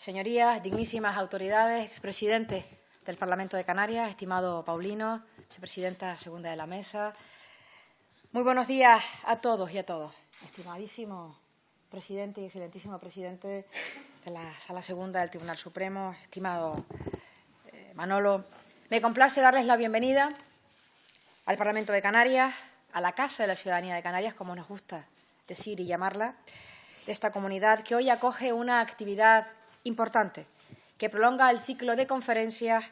Señorías, dignísimas autoridades, expresidente del Parlamento de Canarias, estimado Paulino, vicepresidenta segunda de la mesa. Muy buenos días a todos y a todas. Estimadísimo presidente y excelentísimo presidente de la Sala Segunda del Tribunal Supremo, estimado Manolo, me complace darles la bienvenida al Parlamento de Canarias, a la Casa de la Ciudadanía de Canarias, como nos gusta decir y llamarla, de esta comunidad que hoy acoge una actividad importante, que prolonga el ciclo de conferencias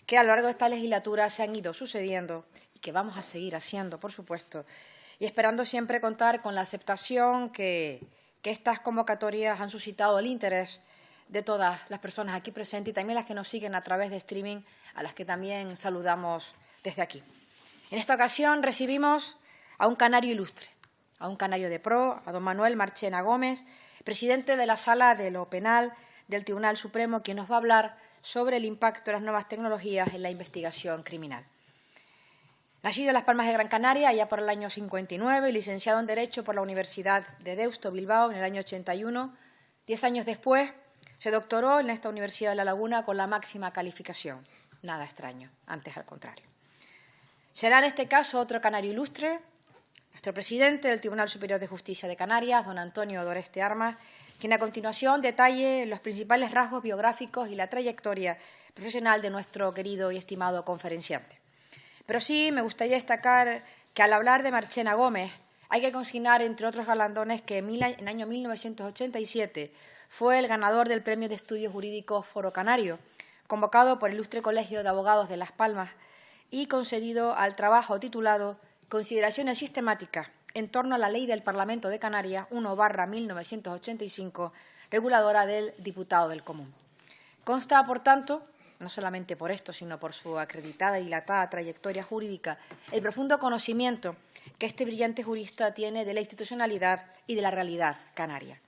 que a lo largo de esta legislatura se han ido sucediendo y que vamos a seguir haciendo, por supuesto, y esperando siempre contar con la aceptación que estas convocatorias han suscitado el interés de todas las personas aquí presentes y también las que nos siguen a través de streaming, a las que también saludamos desde aquí. En esta ocasión recibimos a un canario ilustre, a un canario de pro, a don Manuel Marchena Gómez, presidente de la Sala de lo Penal del Tribunal Supremo, quien nos va a hablar sobre el impacto de las nuevas tecnologías en la investigación criminal. Nacido en Las Palmas de Gran Canaria, allá por el año 59, y licenciado en Derecho por la Universidad de Deusto, Bilbao, en el año 81, 10 años después, se doctoró en esta Universidad de La Laguna con la máxima calificación. Nada extraño, antes al contrario. Será en este caso otro canario ilustre, nuestro presidente del Tribunal Superior de Justicia de Canarias, don Antonio Doreste Armas, quien a continuación detalle los principales rasgos biográficos y la trayectoria profesional de nuestro querido y estimado conferenciante. Pero sí me gustaría destacar que al hablar de Marchena Gómez hay que consignar, entre otros galardones, que en el año 1987 fue el ganador del Premio de Estudios Jurídicos Foro Canario, convocado por el Ilustre Colegio de Abogados de Las Palmas y concedido al trabajo titulado Consideraciones sistemáticas en torno a la Ley del Parlamento de Canarias 1/1985, reguladora del diputado del Común. Consta, por tanto, no solamente por esto, sino por su acreditada y dilatada trayectoria jurídica, el profundo conocimiento que este brillante jurista tiene de la institucionalidad y de la realidad canaria.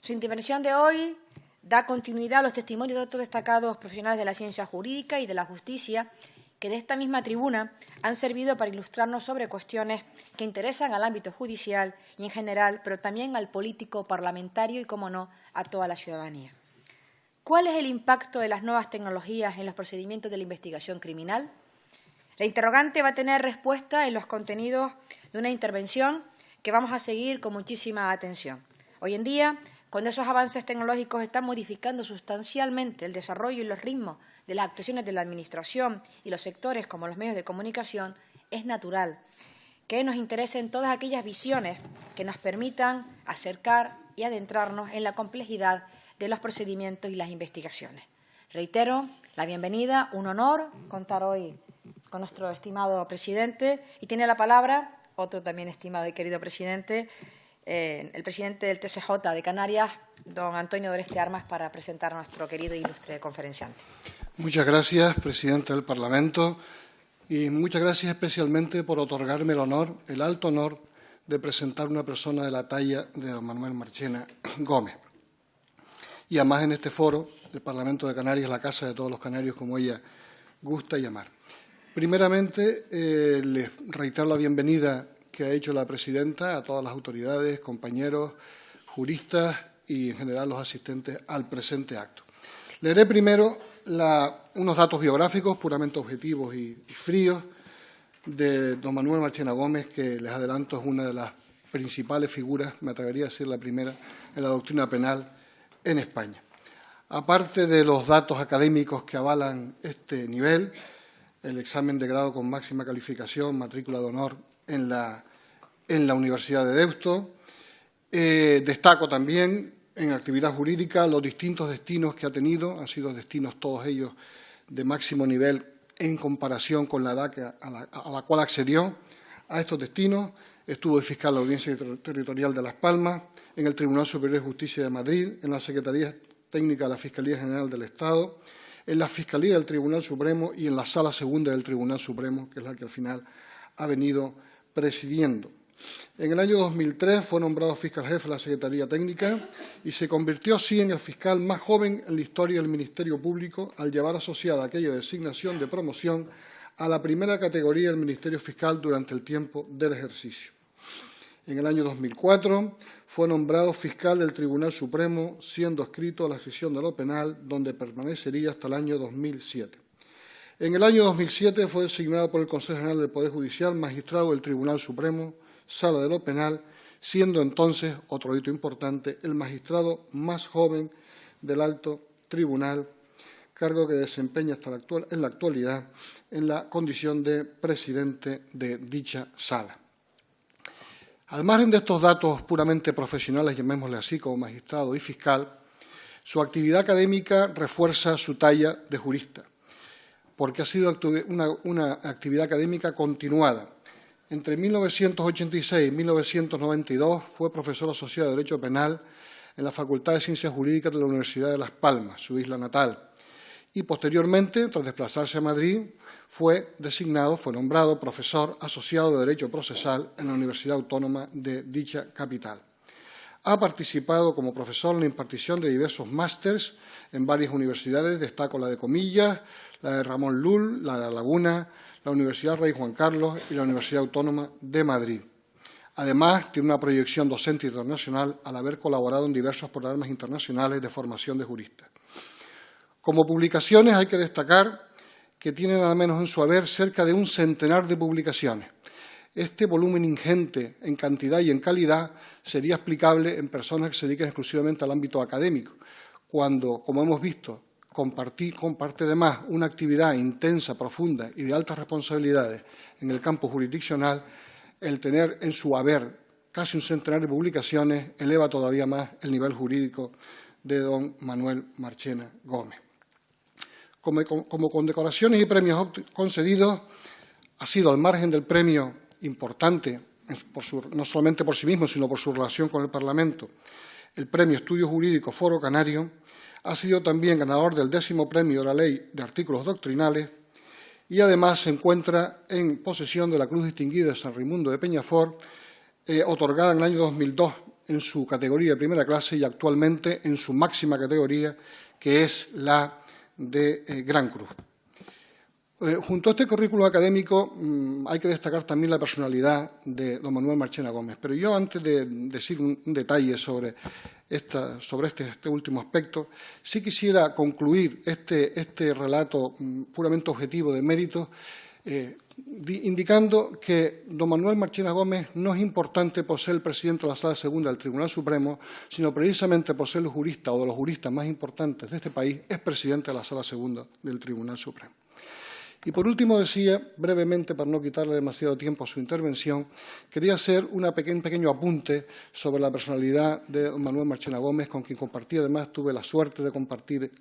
Su intervención de hoy da continuidad a los testimonios de otros destacados profesionales de la ciencia jurídica y de la justicia que de esta misma tribuna han servido para ilustrarnos sobre cuestiones que interesan al ámbito judicial y en general, pero también al político, parlamentario y, como no, a toda la ciudadanía. ¿Cuál es el impacto de las nuevas tecnologías en los procedimientos de la investigación criminal? La interrogante va a tener respuesta en los contenidos de una intervención que vamos a seguir con muchísima atención. Hoy en día, cuando esos avances tecnológicos están modificando sustancialmente el desarrollo y los ritmos de las actuaciones de la Administración y los sectores como los medios de comunicación, es natural que nos interesen todas aquellas visiones que nos permitan acercar y adentrarnos en la complejidad de los procedimientos y las investigaciones. Reitero la bienvenida, un honor contar hoy con nuestro estimado presidente y tiene la palabra otro también estimado y querido presidente, el presidente del TSJ de Canarias, don Antonio Doreste Armas, para presentar a nuestro querido e ilustre conferenciante. Muchas gracias, presidente del Parlamento, y muchas gracias especialmente por otorgarme el honor, el alto honor, de presentar una persona de la talla de don Manuel Marchena Gómez. Y además en este foro, el Parlamento de Canarias, la casa de todos los canarios, como ella gusta llamar. Primeramente, les reitero la bienvenida que ha hecho la presidenta a todas las autoridades, compañeros, juristas y, en general, los asistentes al presente acto. Leeré primero unos datos biográficos puramente objetivos y fríos de don Manuel Marchena Gómez, que les adelanto es una de las principales figuras, me atrevería a decir la primera, en la doctrina penal en España. Aparte de los datos académicos que avalan este nivel, el examen de grado con máxima calificación, matrícula de honor en la Universidad de Deusto, destaco también en actividad jurídica los distintos destinos que ha tenido, han sido destinos todos ellos de máximo nivel en comparación con la edad a la cual accedió a estos destinos. Estuvo de fiscal de la Audiencia Territorial de Las Palmas, en el Tribunal Superior de Justicia de Madrid, en la Secretaría Técnica de la Fiscalía General del Estado, en la Fiscalía del Tribunal Supremo y en la Sala Segunda del Tribunal Supremo, que es la que al final ha venido presidiendo. En el año 2003 fue nombrado fiscal jefe de la Secretaría Técnica y se convirtió así en el fiscal más joven en la historia del Ministerio Público al llevar asociada aquella designación de promoción a la primera categoría del Ministerio Fiscal durante el tiempo del ejercicio. En el año 2004 fue nombrado fiscal del Tribunal Supremo, siendo adscrito a la sección de lo penal, donde permanecería hasta el año 2007. En el año 2007 fue designado por el Consejo General del Poder Judicial magistrado del Tribunal Supremo, Sala de lo Penal, siendo entonces, otro hito importante, el magistrado más joven del Alto Tribunal, cargo que desempeña en la actualidad en la condición de presidente de dicha sala. Al margen de estos datos puramente profesionales, llamémosle así, como magistrado y fiscal, su actividad académica refuerza su talla de jurista, porque ha sido una actividad académica continuada. Entre 1986 y 1992 fue profesor asociado de Derecho Penal en la Facultad de Ciencias Jurídicas de la Universidad de Las Palmas, su isla natal, y posteriormente, tras desplazarse a Madrid, fue nombrado profesor asociado de Derecho Procesal en la Universidad Autónoma de dicha capital. Ha participado como profesor en la impartición de diversos másters en varias universidades, destaco la de Comillas, la de Ramón Llull, la de La Laguna, la Universidad Rey Juan Carlos y la Universidad Autónoma de Madrid. Además, tiene una proyección docente internacional al haber colaborado en diversos programas internacionales de formación de juristas. Como publicaciones hay que destacar que tiene nada menos en su haber cerca de un centenar de publicaciones. Este volumen ingente en cantidad y en calidad sería explicable en personas que se dedican exclusivamente al ámbito académico, cuando, como hemos visto, comparte además una actividad intensa, profunda y de altas responsabilidades en el campo jurisdiccional. El tener en su haber casi un centenar de publicaciones eleva todavía más el nivel jurídico de don Manuel Marchena Gómez. Como condecoraciones y premios concedidos, ha sido, al margen del premio importante, no solamente por sí mismo, sino por su relación con el Parlamento, el Premio Estudio Jurídico Foro Canario, ha sido también ganador del 10º premio de la Ley de Artículos Doctrinales y además se encuentra en posesión de la Cruz Distinguida de San Raimundo de Peñafort, otorgada en el año 2002 en su categoría de primera clase y actualmente en su máxima categoría, que es la de Gran Cruz. Junto a este currículo académico hay que destacar también la personalidad de don Manuel Marchena Gómez, pero yo, antes de decir un detalle sobre este último aspecto, sí quisiera concluir este relato puramente objetivo de méritos indicando que don Manuel Marchena Gómez no es importante por ser el presidente de la Sala Segunda del Tribunal Supremo, sino precisamente por ser el jurista o de los juristas más importantes de este país, es presidente de la Sala Segunda del Tribunal Supremo. Y por último decía, brevemente, para no quitarle demasiado tiempo a su intervención, quería hacer un pequeño apunte sobre la personalidad de don Manuel Marchena Gómez, con quien compartí, además tuve la suerte de compartir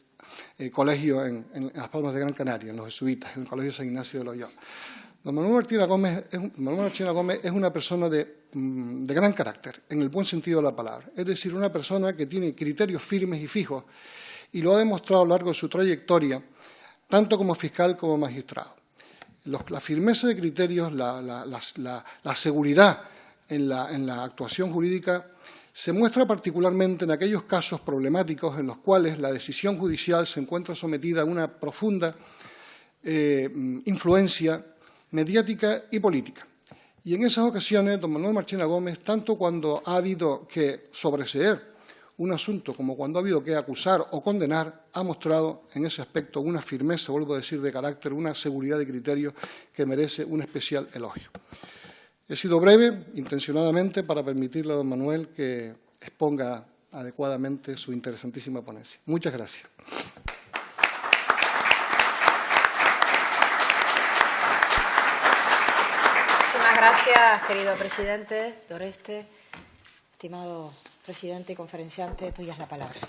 colegio en Las Palmas de Gran Canaria, en los jesuitas, en el Colegio San Ignacio de Loyola. Don Manuel Marchena Gómez es una persona de gran carácter, en el buen sentido de la palabra. Es decir, una persona que tiene criterios firmes y fijos y lo ha demostrado a lo largo de su trayectoria, tanto como fiscal como magistrado. La firmeza de criterios, la seguridad en la actuación jurídica se muestra particularmente en aquellos casos problemáticos en los cuales la decisión judicial se encuentra sometida a una profunda influencia mediática y política. Y en esas ocasiones, don Manuel Marchena Gómez, tanto cuando ha habido que sobreseer un asunto como cuando ha habido que acusar o condenar, ha mostrado en ese aspecto una firmeza, vuelvo a decir, de carácter, una seguridad de criterio que merece un especial elogio. He sido breve, intencionadamente, para permitirle a don Manuel que exponga adecuadamente su interesantísima ponencia. Muchas gracias. Muchísimas gracias, querido presidente Doreste. Estimado presidente y conferenciante, tuya es la palabra.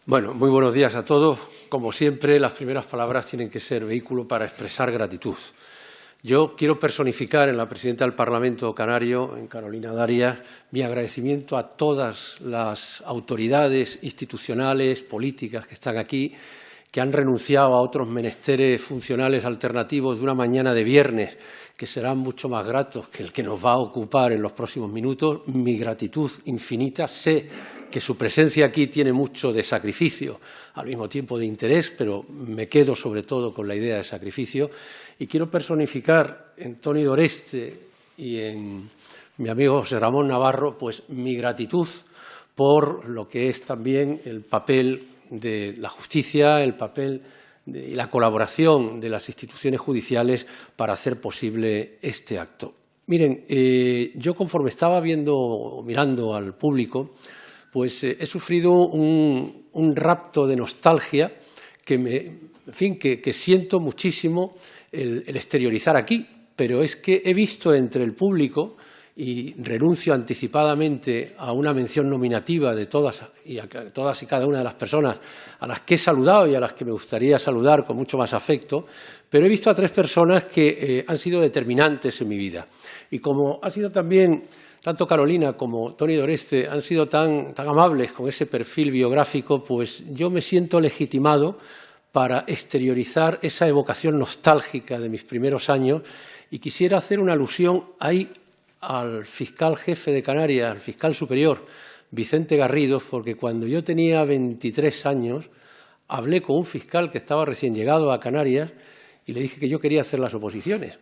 Bueno, muy buenos días a todos. Como siempre, las primeras palabras tienen que ser vehículo para expresar gratitud. Yo quiero personificar en la presidenta del Parlamento Canario, en Carolina Darias, mi agradecimiento a todas las autoridades institucionales, políticas que están aquí, que han renunciado a otros menesteres funcionales alternativos de una mañana de viernes, que serán mucho más gratos que el que nos va a ocupar en los próximos minutos. Mi gratitud infinita. Sé que su presencia aquí tiene mucho de sacrificio, al mismo tiempo de interés, pero me quedo sobre todo con la idea de sacrificio. Y quiero personificar en Toni Doreste y en mi amigo José Ramón Navarro, pues mi gratitud por lo que es también el papel de la justicia, el papel y la colaboración de las instituciones judiciales para hacer posible este acto. Miren, yo conforme estaba mirando al público, pues he sufrido un rapto de nostalgia que siento muchísimo el exteriorizar aquí, pero es que he visto entre el público, y renuncio anticipadamente a una mención nominativa de todas y cada una de las personas a las que he saludado y a las que me gustaría saludar con mucho más afecto, pero he visto a 3 personas que han sido determinantes en mi vida. Y como ha sido también, tanto Carolina como Toni Doreste han sido tan amables con ese perfil biográfico, pues yo me siento legitimado para exteriorizar esa evocación nostálgica de mis primeros años y quisiera hacer una alusión ahí al fiscal jefe de Canarias, al fiscal superior, Vicente Garrido, porque cuando yo tenía 23 años hablé con un fiscal que estaba recién llegado a Canarias y le dije que yo quería hacer las oposiciones.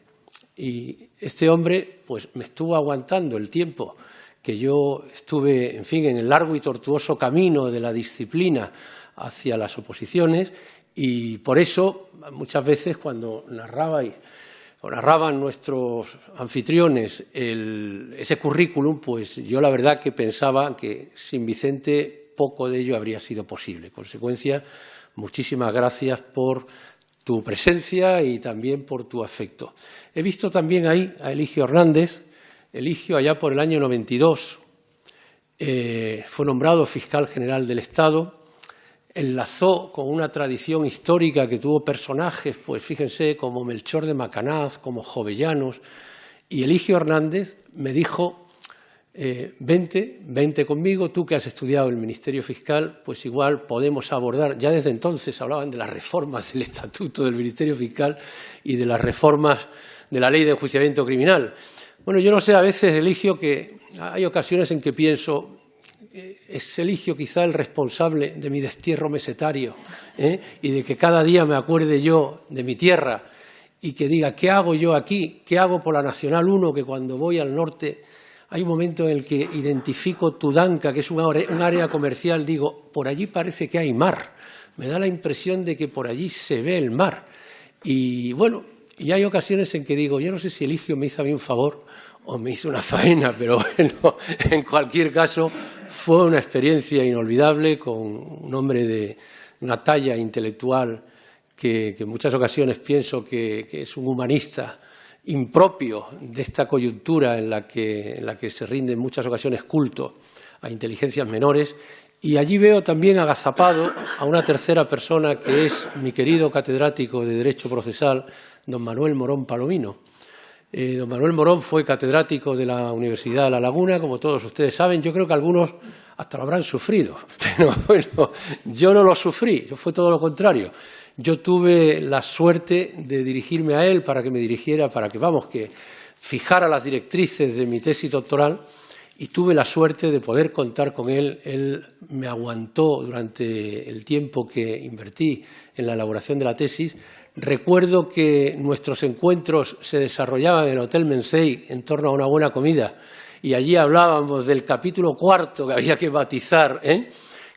Y este hombre pues me estuvo aguantando el tiempo que yo estuve, en el largo y tortuoso camino de la disciplina hacia las oposiciones, y por eso muchas veces cuando narraban nuestros anfitriones ese currículum, pues yo la verdad que pensaba que sin Vicente poco de ello habría sido posible. En consecuencia, muchísimas gracias por tu presencia y también por tu afecto. He visto también ahí a Eligio Hernández. Eligio, allá por el año 92, fue nombrado fiscal general del Estado. Enlazó con una tradición histórica que tuvo personajes, pues fíjense, como Melchor de Macanaz, como Jovellanos, y Eligio Hernández me dijo, vente conmigo, tú que has estudiado el Ministerio Fiscal, pues igual podemos abordar, ya desde entonces hablaban de las reformas del Estatuto del Ministerio Fiscal y de las reformas de la Ley de Enjuiciamiento Criminal. Bueno, yo no sé, a veces, Eligio, que hay ocasiones en que pienso, es Eligio quizá el responsable de mi destierro mesetario, y de que cada día me acuerde yo de mi tierra y que diga, ¿qué hago yo aquí? ¿Qué hago por la Nacional 1? Que cuando voy al norte hay un momento en el que identifico Tudanca, que es un área comercial, digo, por allí parece que hay mar. Me da la impresión de que por allí se ve el mar. Y bueno, y hay ocasiones en que digo, yo no sé si Eligio me hizo a mí un favor o me hizo una faena, pero bueno, en cualquier caso fue una experiencia inolvidable con un hombre de una talla intelectual que en muchas ocasiones pienso que es un humanista impropio de esta coyuntura en la que se rinde en muchas ocasiones culto a inteligencias menores. Y allí veo también agazapado a una tercera persona que es mi querido catedrático de Derecho Procesal, don Manuel Morón Palomino. Don Manuel Morón fue catedrático de la Universidad de La Laguna, como todos ustedes saben. Yo creo que algunos hasta lo habrán sufrido, pero bueno, yo no lo sufrí, yo fue todo lo contrario. Yo tuve la suerte de dirigirme a él para que me dirigiera, que fijara las directrices de mi tesis doctoral, y tuve la suerte de poder contar con él. Él me aguantó durante el tiempo que invertí en la elaboración de la tesis. Recuerdo que nuestros encuentros se desarrollaban en el Hotel Mencey en torno a una buena comida y allí hablábamos del capítulo 4 que había que batizar,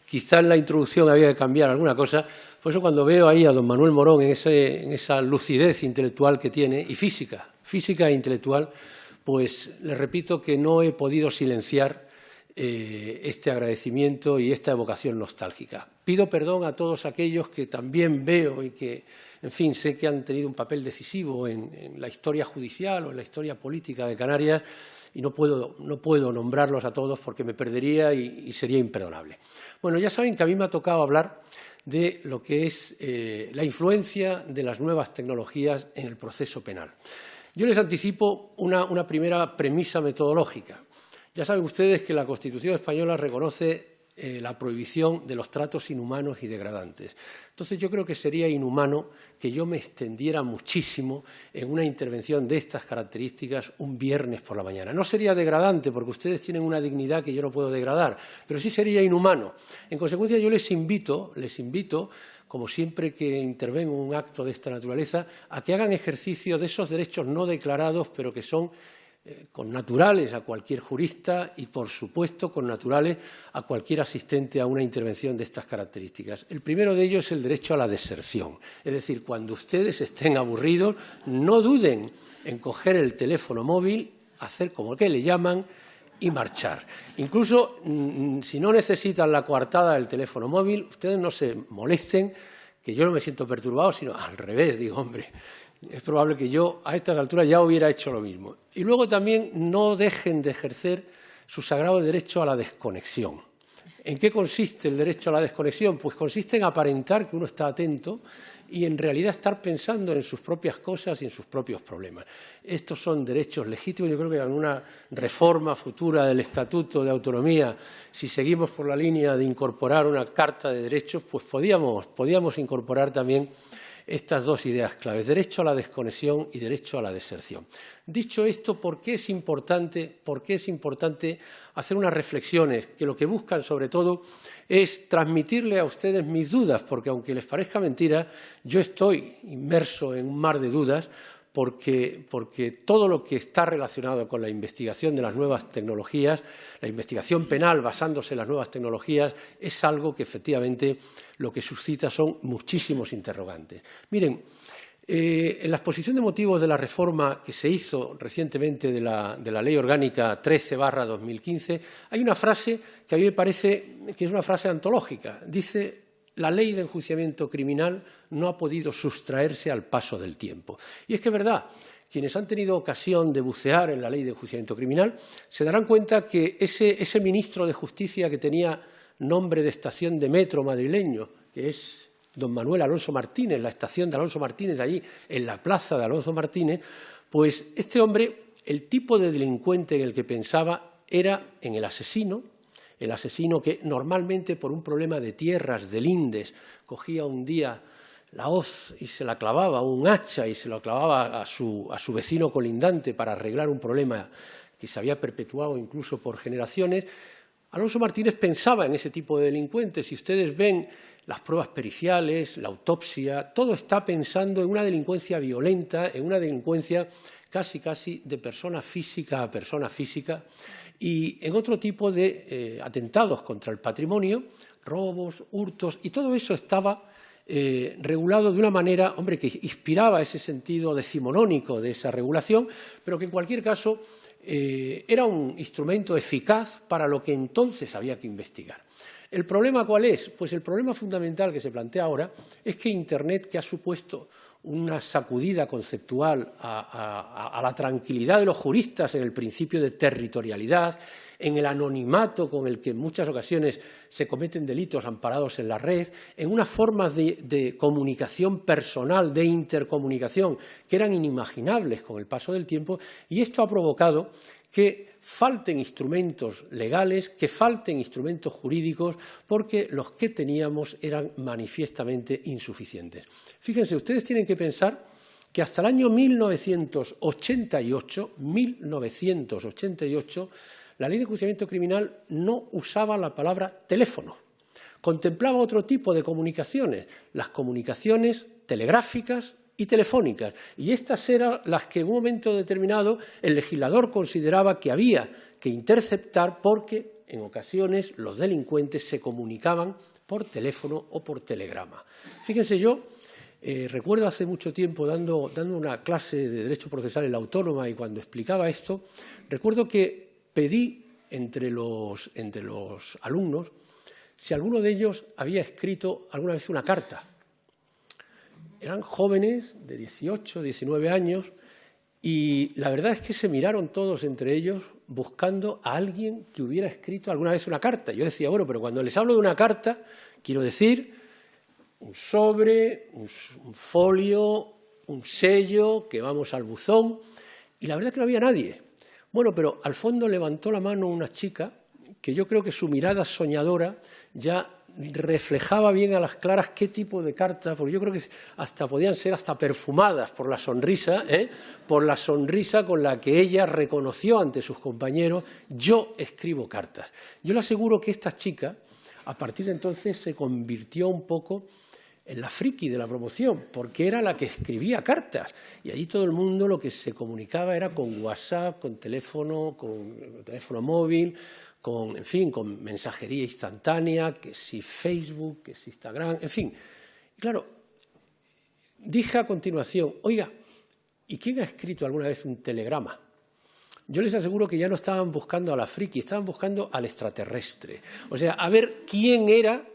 Quizá en la introducción había que cambiar alguna cosa. Por eso cuando veo ahí a don Manuel Morón en esa lucidez intelectual que tiene, y física e intelectual, pues les repito que no he podido silenciar este agradecimiento y esta evocación nostálgica. Pido perdón a todos aquellos que también veo y que, en fin, sé que han tenido un papel decisivo en la historia judicial o en la historia política de Canarias, y no puedo nombrarlos a todos porque me perdería y sería imperdonable. Bueno, ya saben que a mí me ha tocado hablar de lo que es la influencia de las nuevas tecnologías en el proceso penal. Yo les anticipo una primera premisa metodológica. Ya saben ustedes que la Constitución española reconoce la prohibición de los tratos inhumanos y degradantes. Entonces, yo creo que sería inhumano que yo me extendiera muchísimo en una intervención de estas características un viernes por la mañana. No sería degradante, porque ustedes tienen una dignidad que yo no puedo degradar, pero sí sería inhumano. En consecuencia, yo les invito, como siempre que intervengo en un acto de esta naturaleza, a que hagan ejercicio de esos derechos no declarados, pero que son connaturales a cualquier jurista y, por supuesto, connaturales a cualquier asistente a una intervención de estas características. El primero de ellos es el derecho a la deserción. Es decir, cuando ustedes estén aburridos, no duden en coger el teléfono móvil, hacer como que le llaman y marchar. Incluso, si no necesitan la coartada del teléfono móvil, ustedes no se molesten, que yo no me siento perturbado, sino al revés, digo, hombre, es probable que yo a estas alturas ya hubiera hecho lo mismo. Y luego también no dejen de ejercer su sagrado derecho a la desconexión. ¿En qué consiste el derecho a la desconexión? Pues consiste en aparentar que uno está atento y en realidad estar pensando en sus propias cosas y en sus propios problemas. Estos son derechos legítimos. Yo creo que en una reforma futura del Estatuto de Autonomía, si seguimos por la línea de incorporar una Carta de Derechos, pues podíamos incorporar también estas dos ideas claves, derecho a la desconexión y derecho a la deserción. Dicho esto, ¿por qué es importante hacer unas reflexiones que lo que buscan sobre todo es transmitirle a ustedes mis dudas? Porque aunque les parezca mentira, yo estoy inmerso en un mar de dudas porque todo lo que está relacionado con la investigación de las nuevas tecnologías, la investigación penal basándose en las nuevas tecnologías, es algo que efectivamente lo que suscita son muchísimos interrogantes. Miren, en la exposición de motivos de la reforma que se hizo recientemente de la Ley Orgánica 13/2015, hay una frase que a mí me parece que es una frase antológica. Dice: la ley de enjuiciamiento criminal no ha podido sustraerse al paso del tiempo. Y es que es verdad, quienes han tenido ocasión de bucear en la ley de enjuiciamiento criminal se darán cuenta que ese ministro de Justicia que tenía nombre de estación de metro madrileño, que es don Manuel Alonso Martínez, la estación de Alonso Martínez de allí, en la plaza de Alonso Martínez, pues este hombre, el tipo de delincuente en el que pensaba era en el asesino que normalmente por un problema de tierras, de lindes, cogía un día la hoz y se la clavaba, un hacha y se lo clavaba a su vecino colindante para arreglar un problema que se había perpetuado incluso por generaciones. Alonso Martínez pensaba en ese tipo de delincuentes. Si ustedes ven las pruebas periciales, la autopsia, todo está pensando en una delincuencia violenta, en una delincuencia casi de persona física a persona física, y en otro tipo de atentados contra el patrimonio, robos, hurtos, y todo eso estaba regulado de una manera, hombre, que inspiraba ese sentido decimonónico de esa regulación, pero que en cualquier caso era un instrumento eficaz para lo que entonces había que investigar. ¿El problema cuál es? Pues el problema fundamental que se plantea ahora es que Internet, que ha supuesto una sacudida conceptual a la tranquilidad de los juristas en el principio de territorialidad, en el anonimato con el que en muchas ocasiones se cometen delitos amparados en la red, en unas formas de comunicación personal, de intercomunicación, que eran inimaginables con el paso del tiempo, y esto ha provocado que falten instrumentos legales, que falten instrumentos jurídicos, porque los que teníamos eran manifiestamente insuficientes. Fíjense, ustedes tienen que pensar que hasta el año 1988, la ley de enjuiciamiento criminal no usaba la palabra teléfono. Contemplaba otro tipo de comunicaciones, las comunicaciones telegráficas y telefónicas, y estas eran las que en un momento determinado el legislador consideraba que había que interceptar porque en ocasiones los delincuentes se comunicaban por teléfono o por telegrama. Fíjense, yo recuerdo hace mucho tiempo dando una clase de Derecho Procesal en la Autónoma, y cuando explicaba esto, recuerdo que pedí entre los alumnos si alguno de ellos había escrito alguna vez una carta. Eran jóvenes de 18, 19 años, y la verdad es que se miraron todos entre ellos buscando a alguien que hubiera escrito alguna vez una carta. Yo decía, bueno, pero cuando les hablo de una carta, quiero decir un sobre, un folio, un sello, que vamos al buzón, y la verdad es que no había nadie. Bueno, pero al fondo levantó la mano una chica que yo creo que su mirada soñadora ya reflejaba bien a las claras qué tipo de cartas, porque yo creo que podían ser hasta perfumadas por la sonrisa con la que ella reconoció ante sus compañeros: yo escribo cartas. Yo le aseguro que esta chica, a partir de entonces, se convirtió un poco la friki de la promoción, porque era la que escribía cartas. Y allí todo el mundo lo que se comunicaba era con WhatsApp, con teléfono móvil, en fin, con mensajería instantánea, que si Facebook, que si Instagram, en fin. Y claro, dije a continuación, oiga, ¿y quién ha escrito alguna vez un telegrama? Yo les aseguro que ya no estaban buscando a la friki, estaban buscando al extraterrestre. O sea, a ver quién era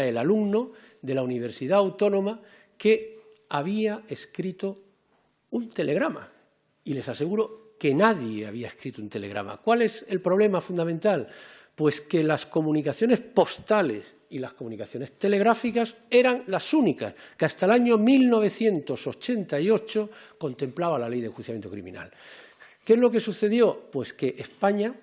el alumno de la Universidad Autónoma que había escrito un telegrama. Y les aseguro que nadie había escrito un telegrama. ¿Cuál es el problema fundamental? Pues que las comunicaciones postales y las comunicaciones telegráficas eran las únicas que hasta el año 1988 contemplaba la Ley de Enjuiciamiento Criminal. ¿Qué es lo que sucedió? Pues que España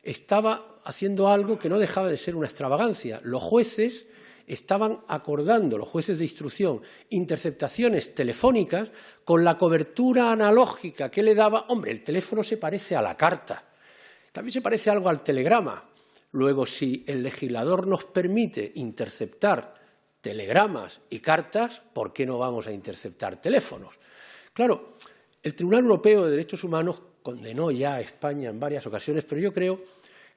estaba haciendo algo que no dejaba de ser una extravagancia. Los jueces estaban acordando, los jueces de instrucción, interceptaciones telefónicas con la cobertura analógica que le daba. Hombre, el teléfono se parece a la carta, también se parece algo al telegrama. Luego, si el legislador nos permite interceptar telegramas y cartas, ¿por qué no vamos a interceptar teléfonos? Claro, el Tribunal Europeo de Derechos Humanos condenó ya a España en varias ocasiones, pero yo creo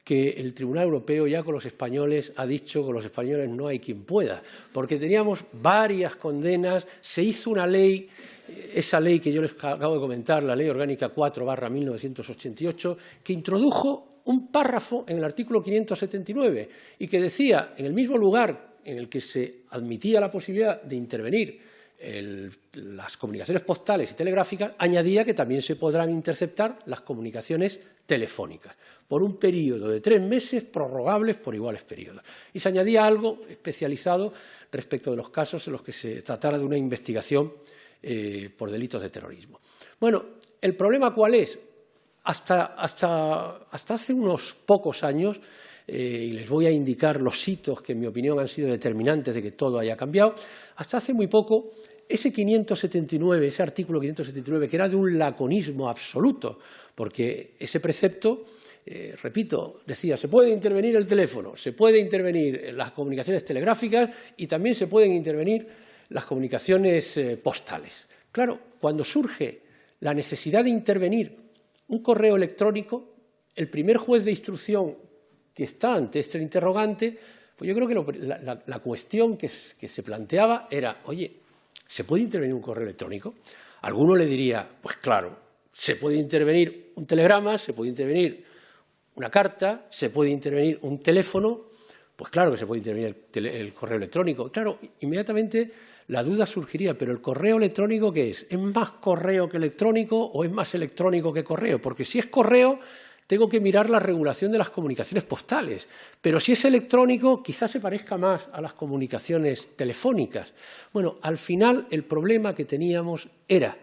que el Tribunal Europeo ya con los españoles ha dicho que con los españoles no hay quien pueda, porque teníamos varias condenas, se hizo una ley, esa ley que yo les acabo de comentar, la Ley Orgánica 4/1988, que introdujo un párrafo en el artículo 579 y que decía, en el mismo lugar en el que se admitía la posibilidad de intervenir las comunicaciones postales y telegráficas, añadía que también se podrán interceptar las comunicaciones telefónicas por un periodo de 3 meses prorrogables por iguales periodos. Y se añadía algo especializado respecto de los casos en los que se tratara de una investigación por delitos de terrorismo. Bueno, ¿el problema cuál es? Hasta hace unos pocos años, y les voy a indicar los hitos que en mi opinión han sido determinantes de que todo haya cambiado, hasta hace muy poco ese 579, ese artículo 579, que era de un laconismo absoluto, porque ese precepto, repito, decía, se puede intervenir el teléfono, se puede intervenir las comunicaciones telegráficas y también se pueden intervenir las comunicaciones postales. Claro, cuando surge la necesidad de intervenir un correo electrónico, el primer juez de instrucción que está ante este interrogante, pues yo creo que la cuestión que se planteaba era, oye, ¿se puede intervenir un correo electrónico? Alguno le diría, pues claro, se puede intervenir un telegrama, se puede intervenir una carta, se puede intervenir un teléfono, pues claro que se puede intervenir el correo electrónico. Claro, inmediatamente la duda surgiría, pero ¿el correo electrónico qué es? ¿Es más correo que electrónico o es más electrónico que correo? Porque si es correo, tengo que mirar la regulación de las comunicaciones postales, pero si es electrónico quizás se parezca más a las comunicaciones telefónicas. Bueno, al final el problema que teníamos era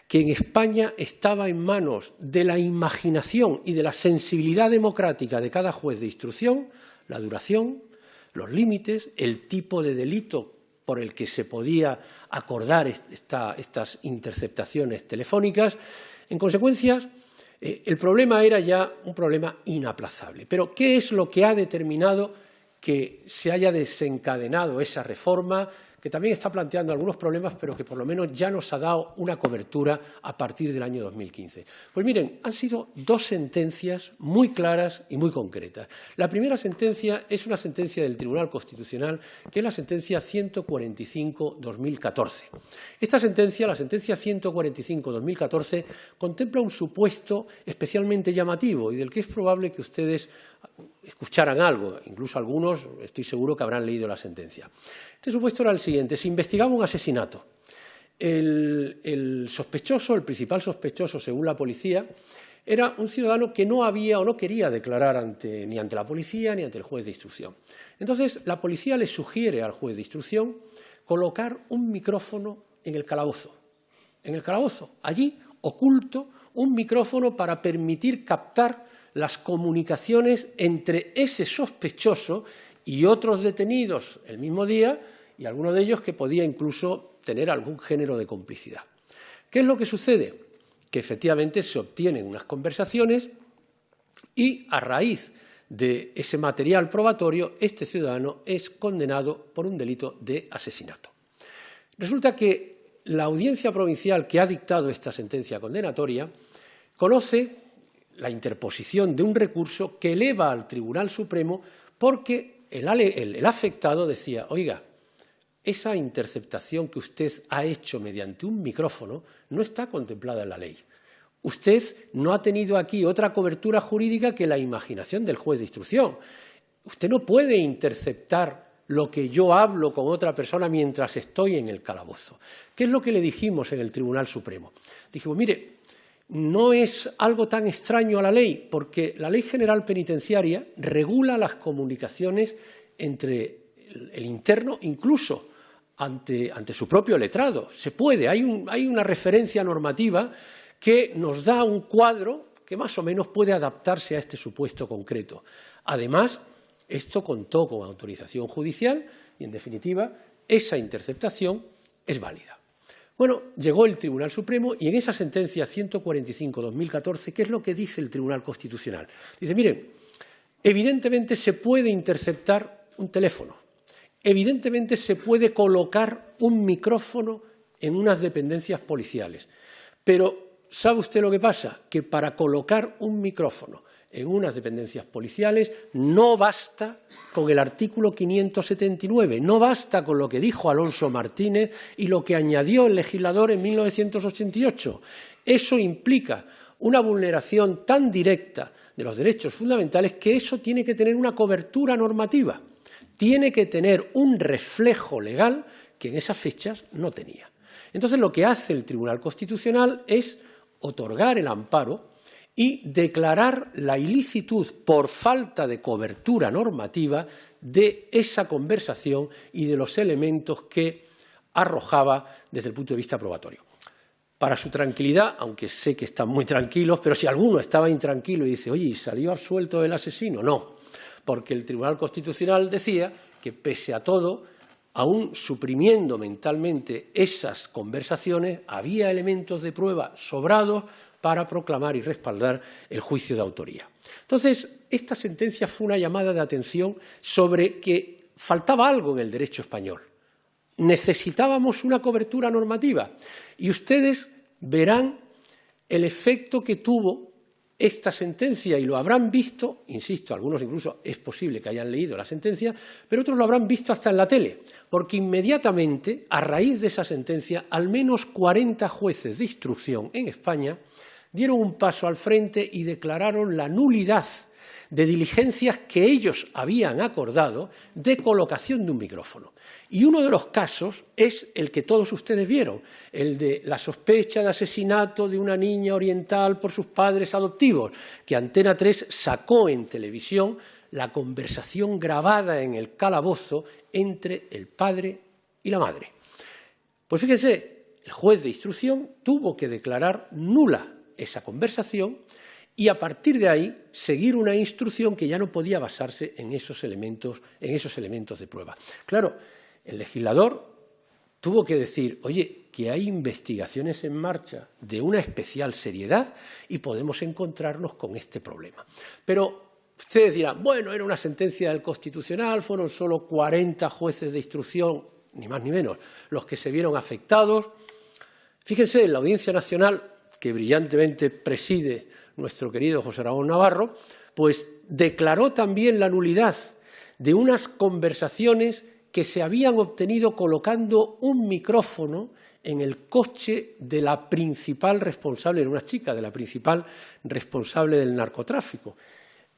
que en España estaba en manos de la imaginación y de la sensibilidad democrática de cada juez de instrucción la duración, los límites, el tipo de delito por el que se podía acordar estas interceptaciones telefónicas. En consecuencia, el problema era ya un problema inaplazable. Pero, ¿qué es lo que ha determinado que se haya desencadenado esa reforma, que también está planteando algunos problemas, pero que por lo menos ya nos ha dado una cobertura a partir del año 2015? Pues miren, han sido 2 sentencias muy claras y muy concretas. La primera sentencia es una sentencia del Tribunal Constitucional, que es la sentencia 145/2014. Esta sentencia, la sentencia 145/2014, contempla un supuesto especialmente llamativo y del que es probable que ustedes escucharan algo, incluso algunos estoy seguro que habrán leído la sentencia. Este supuesto era el siguiente: se investigaba un asesinato. El sospechoso, el principal sospechoso según la policía, era un ciudadano que no había o no quería declarar ni ante la policía ni ante el juez de instrucción. Entonces, la policía le sugiere al juez de instrucción colocar un micrófono en el calabozo. En el calabozo, allí, oculto, un micrófono para permitir captar las comunicaciones entre ese sospechoso y otros detenidos el mismo día, y alguno de ellos que podía incluso tener algún género de complicidad. ¿Qué es lo que sucede? Que efectivamente se obtienen unas conversaciones y a raíz de ese material probatorio este ciudadano es condenado por un delito de asesinato. Resulta que la audiencia provincial que ha dictado esta sentencia condenatoria conoce la interposición de un recurso que eleva al Tribunal Supremo porque el afectado decía, oiga, esa interceptación que usted ha hecho mediante un micrófono no está contemplada en la ley. Usted no ha tenido aquí otra cobertura jurídica que la imaginación del juez de instrucción. Usted no puede interceptar lo que yo hablo con otra persona mientras estoy en el calabozo. ¿Qué es lo que le dijimos en el Tribunal Supremo? Dijimos, mire, no es algo tan extraño a la ley, porque la Ley General Penitenciaria regula las comunicaciones entre el interno, incluso ante su propio letrado. Se puede, hay una referencia normativa que nos da un cuadro que más o menos puede adaptarse a este supuesto concreto. Además, esto contó con autorización judicial y, en definitiva, esa interceptación es válida. Bueno, llegó el Tribunal Supremo y en esa sentencia 145/2014, ¿qué es lo que dice el Tribunal Constitucional? Dice, miren, evidentemente se puede interceptar un teléfono, evidentemente se puede colocar un micrófono en unas dependencias policiales, pero ¿sabe usted lo que pasa? Que para colocar un micrófono en unas dependencias policiales no basta con el artículo 579, no basta con lo que dijo Alonso Martínez y lo que añadió el legislador en 1988. Eso implica una vulneración tan directa de los derechos fundamentales que eso tiene que tener una cobertura normativa, tiene que tener un reflejo legal que en esas fechas no tenía. Entonces, lo que hace el Tribunal Constitucional es otorgar el amparo y declarar la ilicitud por falta de cobertura normativa de esa conversación y de los elementos que arrojaba desde el punto de vista probatorio. Para su tranquilidad, aunque sé que están muy tranquilos, pero si alguno estaba intranquilo y dice, oye, ¿y salió absuelto el asesino? No, porque el Tribunal Constitucional decía que, pese a todo, aún suprimiendo mentalmente esas conversaciones, había elementos de prueba sobrados para proclamar y respaldar el juicio de autoría. Entonces, esta sentencia fue una llamada de atención sobre que faltaba algo en el derecho español. Necesitábamos una cobertura normativa y ustedes verán el efecto que tuvo esta sentencia y lo habrán visto, insisto, algunos incluso es posible que hayan leído la sentencia, pero otros lo habrán visto hasta en la tele, porque inmediatamente, a raíz de esa sentencia, al menos 40 jueces de instrucción en España dieron un paso al frente y declararon la nulidad de diligencias que ellos habían acordado de colocación de un micrófono. Y uno de los casos es el que todos ustedes vieron, el de la sospecha de asesinato de una niña oriental por sus padres adoptivos, que Antena 3 sacó en televisión la conversación grabada en el calabozo entre el padre y la madre. Pues fíjense, el juez de instrucción tuvo que declarar nula esa conversación y a partir de ahí seguir una instrucción que ya no podía basarse en esos elementos de prueba. Claro, el legislador tuvo que decir, oye, que hay investigaciones en marcha de una especial seriedad y podemos encontrarnos con este problema. Pero ustedes dirán, bueno, era una sentencia del Constitucional, fueron solo 40 jueces de instrucción, ni más ni menos, los que se vieron afectados. Fíjense, en la Audiencia Nacional, que brillantemente preside nuestro querido José Ramón Navarro, pues declaró también la nulidad de unas conversaciones que se habían obtenido colocando un micrófono en el coche de la principal responsable, era una chica, de la principal responsable del narcotráfico.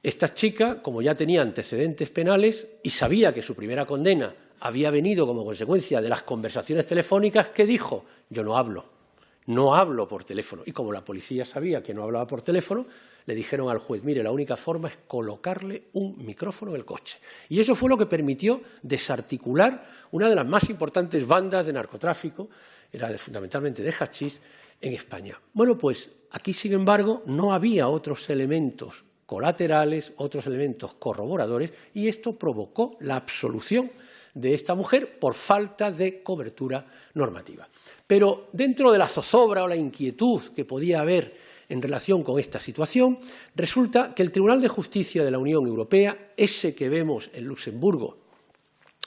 Esta chica, como ya tenía antecedentes penales y sabía que su primera condena había venido como consecuencia de las conversaciones telefónicas, ¿qué dijo? Yo no hablo por teléfono. Y como la policía sabía que no hablaba por teléfono, le dijeron al juez, mire, la única forma es colocarle un micrófono en el coche. Y eso fue lo que permitió desarticular una de las más importantes bandas de narcotráfico, era fundamentalmente de hachís, en España. Bueno, pues aquí, sin embargo, no había otros elementos colaterales, otros elementos corroboradores, y esto provocó la absolución de esta mujer por falta de cobertura normativa. Pero dentro de la zozobra o la inquietud que podía haber en relación con esta situación, resulta que el Tribunal de Justicia de la Unión Europea, ese que vemos en Luxemburgo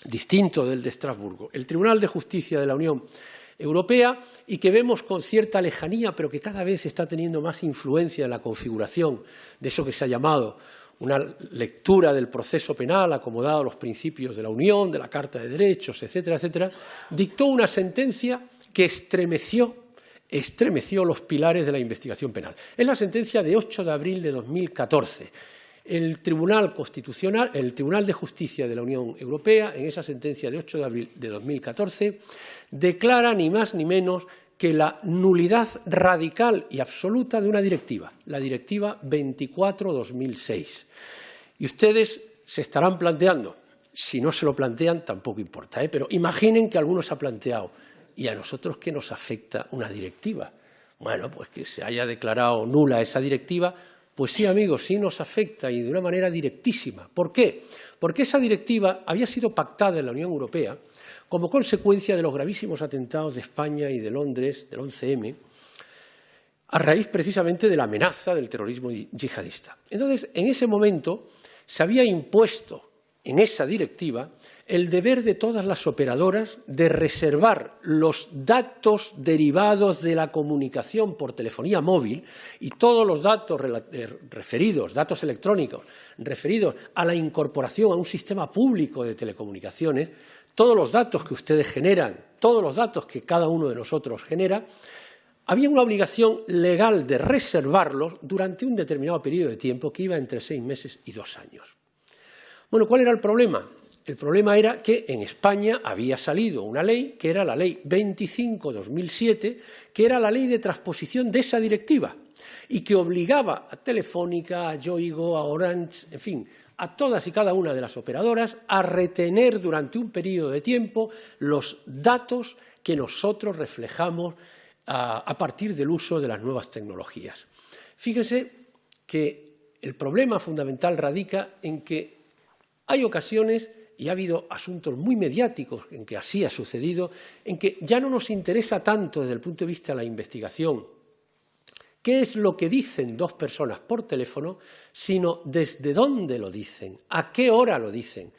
distinto del de Estrasburgo, el Tribunal de Justicia de la Unión Europea, y que vemos con cierta lejanía, pero que cada vez está teniendo más influencia en la configuración de eso que se ha llamado una lectura del proceso penal acomodado a los principios de la Unión, de la Carta de Derechos, etcétera, etcétera, dictó una sentencia que estremeció los pilares de la investigación penal. Es la sentencia de 8 de abril de 2014. El Tribunal de Justicia de la Unión Europea, en esa sentencia de 8 de abril de 2014, declara ni más ni menos que la nulidad radical y absoluta de una directiva, la Directiva 24/2006. Y ustedes se estarán planteando, si no se lo plantean tampoco importa, pero imaginen que alguno se ha planteado, ¿y a nosotros qué nos afecta una directiva? Bueno, pues que se haya declarado nula esa directiva. Pues sí, amigos, sí nos afecta, y de una manera directísima. ¿Por qué? Porque esa directiva había sido pactada en la Unión Europea como consecuencia de los gravísimos atentados de España y de Londres, del 11M, a raíz precisamente de la amenaza del terrorismo yihadista. Entonces, en ese momento se había impuesto en esa directiva el deber de todas las operadoras de reservar los datos derivados de la comunicación por telefonía móvil y todos los datos datos electrónicos referidos a la incorporación a un sistema público de telecomunicaciones, todos los datos que ustedes generan, todos los datos que cada uno de nosotros genera, había una obligación legal de reservarlos durante un determinado periodo de tiempo que iba entre 6 meses y 2 años. Bueno, ¿cuál era el problema? El problema era que en España había salido una ley, que era la Ley 25/2007, que era la ley de transposición de esa directiva y que obligaba a Telefónica, a Yoigo, a Orange, en fin, a todas y cada una de las operadoras a retener durante un periodo de tiempo los datos que nosotros reflejamos a partir del uso de las nuevas tecnologías. Fíjese que el problema fundamental radica en que hay ocasiones, y ha habido asuntos muy mediáticos en que así ha sucedido, en que ya no nos interesa tanto desde el punto de vista de la investigación qué es lo que dicen 2 personas por teléfono, sino desde dónde lo dicen, a qué hora lo dicen.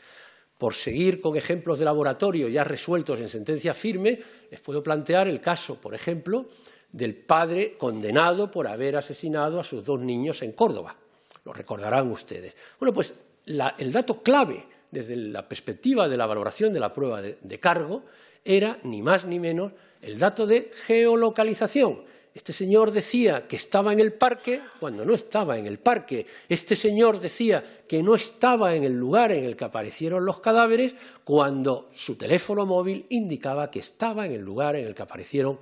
Por seguir con ejemplos de laboratorio ya resueltos en sentencia firme, les puedo plantear el caso, por ejemplo, del padre condenado por haber asesinado a sus 2 niños en Córdoba. Lo recordarán ustedes. Bueno, pues el dato clave desde la perspectiva de la valoración de la prueba de cargo era ni más ni menos el dato de geolocalización. Este señor decía que estaba en el parque cuando no estaba en el parque. Este señor decía que no estaba en el lugar en el que aparecieron los cadáveres cuando su teléfono móvil indicaba que estaba en el lugar en el que aparecieron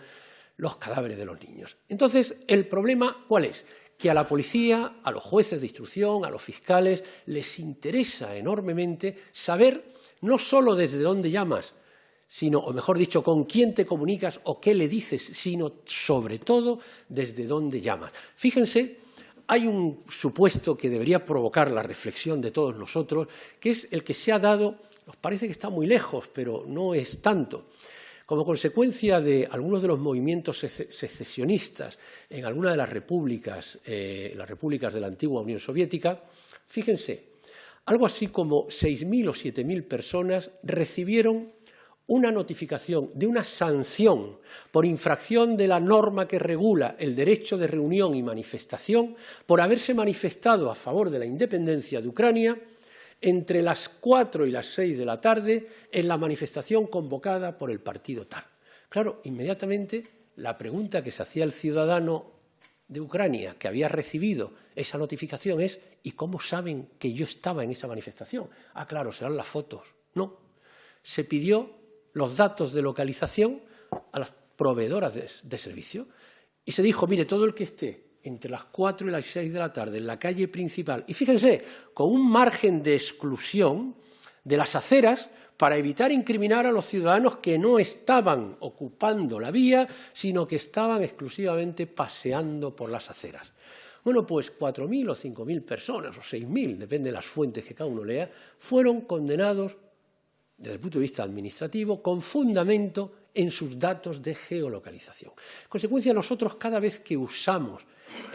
los cadáveres de los niños. Entonces, ¿el problema cuál es? Que a la policía, a los jueces de instrucción, a los fiscales, les interesa enormemente saber no solo desde dónde llamas, sino, o mejor dicho, con quién te comunicas o qué le dices, sino sobre todo desde dónde llamas. Fíjense, hay un supuesto que debería provocar la reflexión de todos nosotros, que es el que se ha dado, nos parece que está muy lejos, pero no es tanto. Como consecuencia de algunos de los movimientos secesionistas en algunas de las repúblicas de la antigua Unión Soviética, fíjense, algo así como 6.000 o 7.000 personas recibieron una notificación de una sanción por infracción de la norma que regula el derecho de reunión y manifestación por haberse manifestado a favor de la independencia de Ucrania entre las 4 y las 6 de la tarde en la manifestación convocada por el partido tal. Claro, inmediatamente la pregunta que se hacía el ciudadano de Ucrania que había recibido esa notificación es ¿y cómo saben que yo estaba en esa manifestación? Ah, claro, serán las fotos. No, se pidió los datos de localización a las proveedoras de servicio y se dijo, mire, todo el que esté entre las 4 y las 6 de la tarde en la calle principal, y fíjense, con un margen de exclusión de las aceras para evitar incriminar a los ciudadanos que no estaban ocupando la vía, sino que estaban exclusivamente paseando por las aceras. Bueno, pues 4.000 o 5.000 personas, o 6.000, depende de las fuentes que cada uno lea, fueron condenados desde el punto de vista administrativo con fundamento en sus datos de geolocalización. En consecuencia, nosotros cada vez que usamos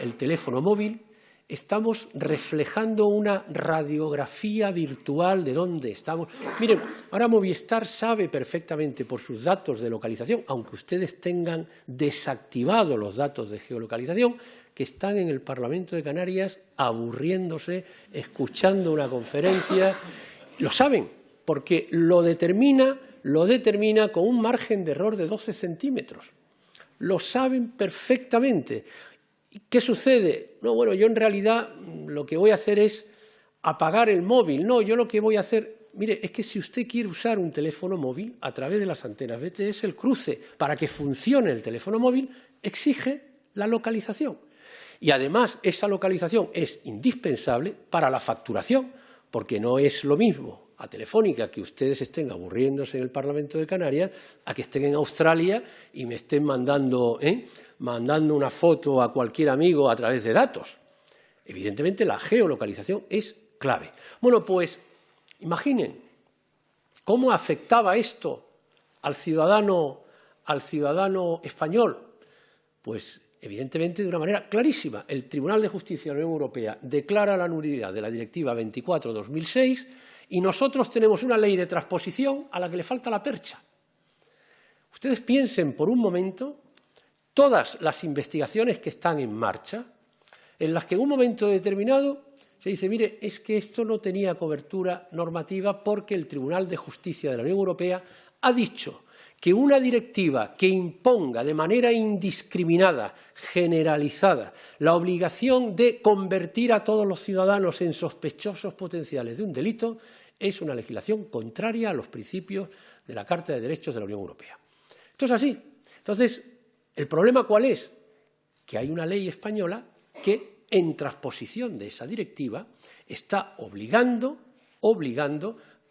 el teléfono móvil, estamos reflejando una radiografía virtual de dónde estamos. Miren, ahora Movistar sabe perfectamente por sus datos de localización, aunque ustedes tengan desactivados los datos de geolocalización, que están en el Parlamento de Canarias aburriéndose, escuchando una conferencia. Lo saben, porque lo determina con un margen de error de 12 centímetros. Lo saben perfectamente. ¿Qué sucede? No, bueno, yo en realidad lo que voy a hacer es apagar el móvil. No, yo lo que voy a hacer, mire, es que si usted quiere usar un teléfono móvil a través de las antenas BTS, el cruce para que funcione el teléfono móvil exige la localización. Y además esa localización es indispensable para la facturación, porque no es lo mismo a Telefónica que ustedes estén aburriéndose en el Parlamento de Canarias a que estén en Australia y me estén mandando una foto a cualquier amigo a través de datos. Evidentemente la geolocalización es clave. Bueno, pues imaginen cómo afectaba esto al ciudadano español. Pues evidentemente de una manera clarísima. El Tribunal de Justicia de la Unión Europea declara la nulidad de la Directiva 24/2006 y nosotros tenemos una ley de transposición a la que le falta la percha. Ustedes piensen por un momento todas las investigaciones que están en marcha, en las que en un momento determinado se dice, mire, es que esto no tenía cobertura normativa porque el Tribunal de Justicia de la Unión Europea ha dicho que una directiva que imponga de manera indiscriminada, generalizada, la obligación de convertir a todos los ciudadanos en sospechosos potenciales de un delito es una legislación contraria a los principios de la Carta de Derechos de la Unión Europea. Esto es así. Entonces, ¿el problema cuál es? Que hay una ley española que, en transposición de esa directiva, está obligando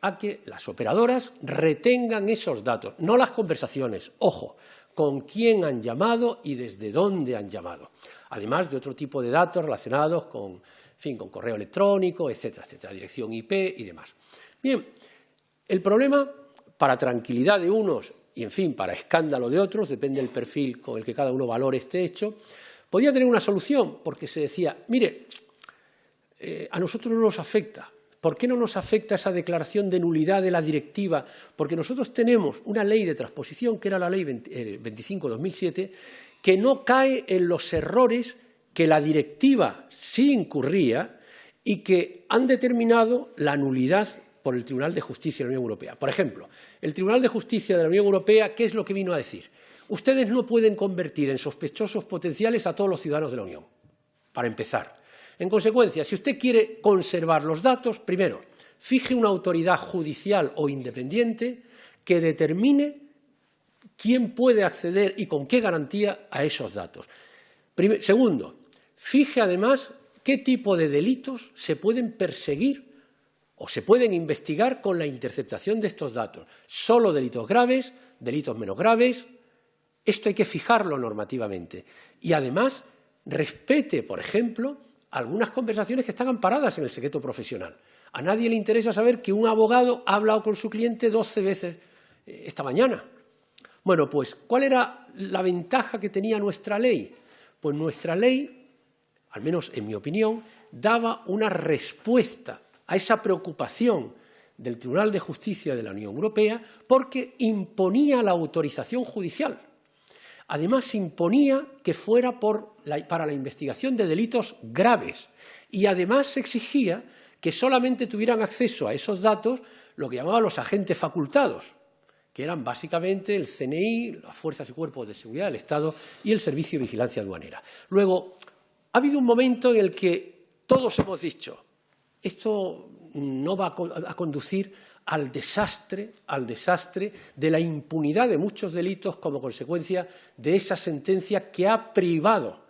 a que las operadoras retengan esos datos, no las conversaciones, ojo, con quién han llamado y desde dónde han llamado, además de otro tipo de datos relacionados con correo electrónico, etcétera, etcétera, dirección IP y demás. Bien, el problema, para tranquilidad de unos y, para escándalo de otros, depende del perfil con el que cada uno valore este hecho, podía tener una solución, porque se decía, mire, a nosotros no nos afecta. ¿Por qué no nos afecta esa declaración de nulidad de la directiva? Porque nosotros tenemos una ley de transposición, que era la ley 25/2007, que no cae en los errores que la directiva sí incurría y que han determinado la nulidad por el Tribunal de Justicia de la Unión Europea. Por ejemplo, el Tribunal de Justicia de la Unión Europea, ¿qué es lo que vino a decir? Ustedes no pueden convertir en sospechosos potenciales a todos los ciudadanos de la Unión, para empezar. En consecuencia, si usted quiere conservar los datos, primero, fije una autoridad judicial o independiente que determine quién puede acceder y con qué garantía a esos datos. Segundo, fije además qué tipo de delitos se pueden perseguir o se pueden investigar con la interceptación de estos datos. Solo delitos graves, delitos menos graves. Esto hay que fijarlo normativamente. Y además, respete, por ejemplo, algunas conversaciones que están amparadas en el secreto profesional. A nadie le interesa saber que un abogado ha hablado con su cliente 12 veces esta mañana. Bueno, pues, ¿cuál era la ventaja que tenía nuestra ley? Pues nuestra ley, al menos en mi opinión, daba una respuesta a esa preocupación del Tribunal de Justicia de la Unión Europea porque imponía la autorización judicial. Además, imponía que fuera para la investigación de delitos graves y además se exigía que solamente tuvieran acceso a esos datos lo que llamaban los agentes facultados, que eran básicamente el CNI, las fuerzas y cuerpos de seguridad del Estado y el Servicio de Vigilancia Aduanera. Luego, ha habido un momento en el que todos hemos dicho, esto no va a conducir al desastre de la impunidad de muchos delitos como consecuencia de esa sentencia que ha privado